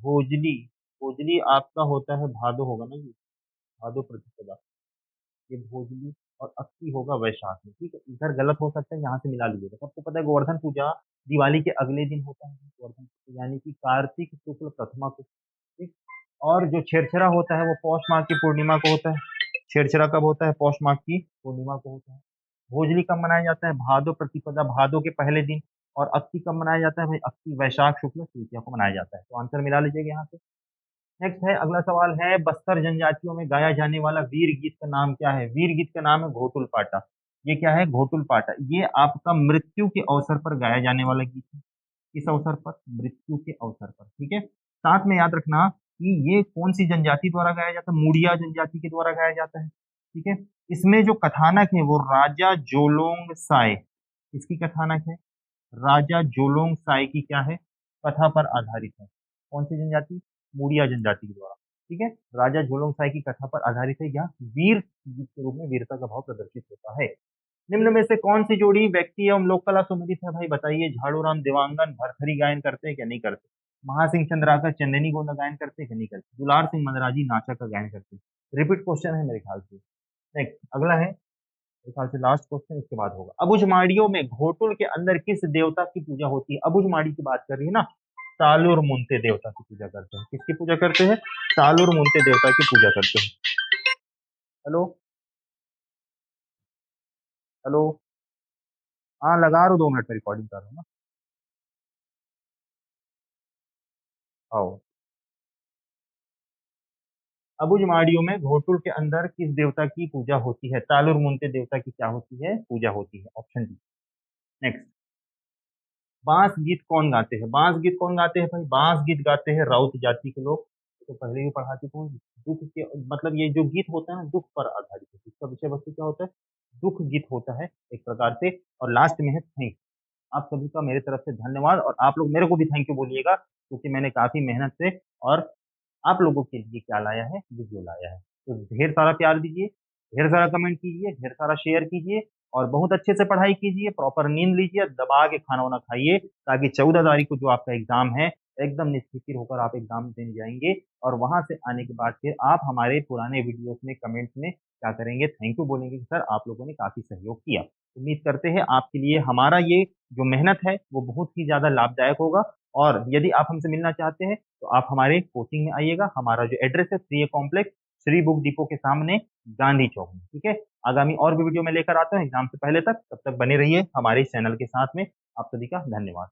भोजली, भोजली आपका होता है भादो होगा ना जी, भादो प्रतिपदा। ये भोजली। और अक्ति होगा वैशाख में। ठीक है, इधर गलत हो सकता है, यहाँ से मिला लीजिएगा। सबको पता है गोवर्धन पूजा दिवाली के अगले दिन होता है गोवर्धन पूजा, यानी कि कार्तिक शुक्ल प्रथमा को। ठीक। और जो छेरछेरा होता है वो पौष माह की पूर्णिमा को होता है। छेरछेरा कब होता है? पौष माह की पूर्णिमा को होता है। भोजली कब मनाया जाता है? भादो प्रतिपदा, भादो के पहले दिन। और अक्ति कब मनाया जाता है भाई? अक्ति वैशाख शुक्ल तृतीया को मनाया जाता है। तो आंसर मिला लीजिएगा यहाँ से। नेक्स्ट है, अगला सवाल है, बस्तर जनजातियों में गाया जाने वाला वीर गीत का नाम क्या है? वीर गीत का नाम है घोटुल पाटा। ये क्या है? घोटुल पाटा। ये आपका मृत्यु के अवसर पर गाया जाने वाला गीत है। किस अवसर पर? मृत्यु के अवसर पर। ठीक है, साथ में याद रखना कि ये कौन सी जनजाति द्वारा गाया जाता है? मुड़िया जनजाति के द्वारा गाया जाता है। ठीक है, इसमें जो कथानक है वो राजा जोलोंग साय, इसकी कथानक है। राजा जोलोंग साय की क्या है? कथा पर आधारित है। कौन सी जनजाति? मुड़िया जनजाति के द्वारा। ठीक है, राजा जोलोंग साय की कथा पर आधारित है। यह वीर गीत के रूप में वीरता का भाव प्रदर्शित होता है। निम्न में से कौन सी जोड़ी व्यक्ति एवं लोक कला सुमिलित है भाई? बताइए। झाड़ूराम देवांगन भरथरी गायन करते हैं क्या? नहीं करते। महासिंह चंद्राकर चंदेनी गोंदा गायन करते हैं क्या? नहीं करते। दुलार सिंह मंदराजी नाचा का गायन करते हैं। रिपीट क्वेश्चन है मेरे ख्याल से। नेक्स्ट अगला है मेरे ख्याल से लास्ट क्वेश्चन, इसके बाद होगा। अबुझमाड़ियों में घोटुल के अंदर किस देवता की पूजा होती है? अबुझमाड़ी की बात कर रही है ना, सालुर मुंते देवता की पूजा करते हैं। किसकी पूजा करते हैं? सालुर मुंते देवता की पूजा करते हैं। हेलो हेलो, हाँ लगा रहा हूँ, 2 मिनट में रिकॉर्डिंग कर रहा हूँ ना। आओ, अबुझमाड़ियों में घोटुल के अंदर किस देवता की पूजा होती है? तालुर मुंते देवता की क्या होती है? पूजा होती है। Option D. नेक्स्ट, बांस गीत कौन गाते हैं? बांस गीत कौन गाते हैं भाई? बांस गीत गाते हैं राउत जाति के लोग। तो पहले भी पढ़ा चुका हूँ। दुख के मतलब ये जो गीत होता है ना, दुख पर आधारित है। इसका विषय वस्तु क्या होता है? दुख गीत होता है एक प्रकार से। और लास्ट में है थैंक। आप सभी का मेरे तरफ से धन्यवाद, और आप लोग मेरे को भी थैंक यू बोलिएगा, क्योंकि मैंने काफी मेहनत से और आप लोगों के लिए क्या लाया है? वीडियो लाया है। तो ढेर सारा प्यार दीजिए, ढेर सारा कमेंट कीजिए, ढेर सारा शेयर कीजिए, और बहुत अच्छे से पढ़ाई कीजिए, प्रॉपर नींद लीजिए, दबा के खाना वाना खाइए, ताकि 14 तारीख को जो आपका एग्जाम है, एकदम निश्चिंत होकर आप एग्जाम देने जाएंगे। और वहां से आने के बाद फिर आप हमारे पुराने वीडियोस में कमेंट्स में क्या करेंगे? थैंक यू बोलेंगे कि सर आप लोगों ने काफी सहयोग किया। उम्मीद करते हैं आपके लिए हमारा ये जो मेहनत है वो बहुत ही ज्यादा लाभदायक होगा। और यदि आप हमसे मिलना चाहते हैं तो आप हमारे कोचिंग में आइएगा। हमारा जो एड्रेस है, 3A complex, Shri book depot के सामने, गांधी चौक में। ठीक है, आगामी और भी वीडियो में लेकर आता हूँ एग्जाम से पहले तक। तब तक बने रहिए हमारे इस चैनल के साथ में। आप सभी का धन्यवाद।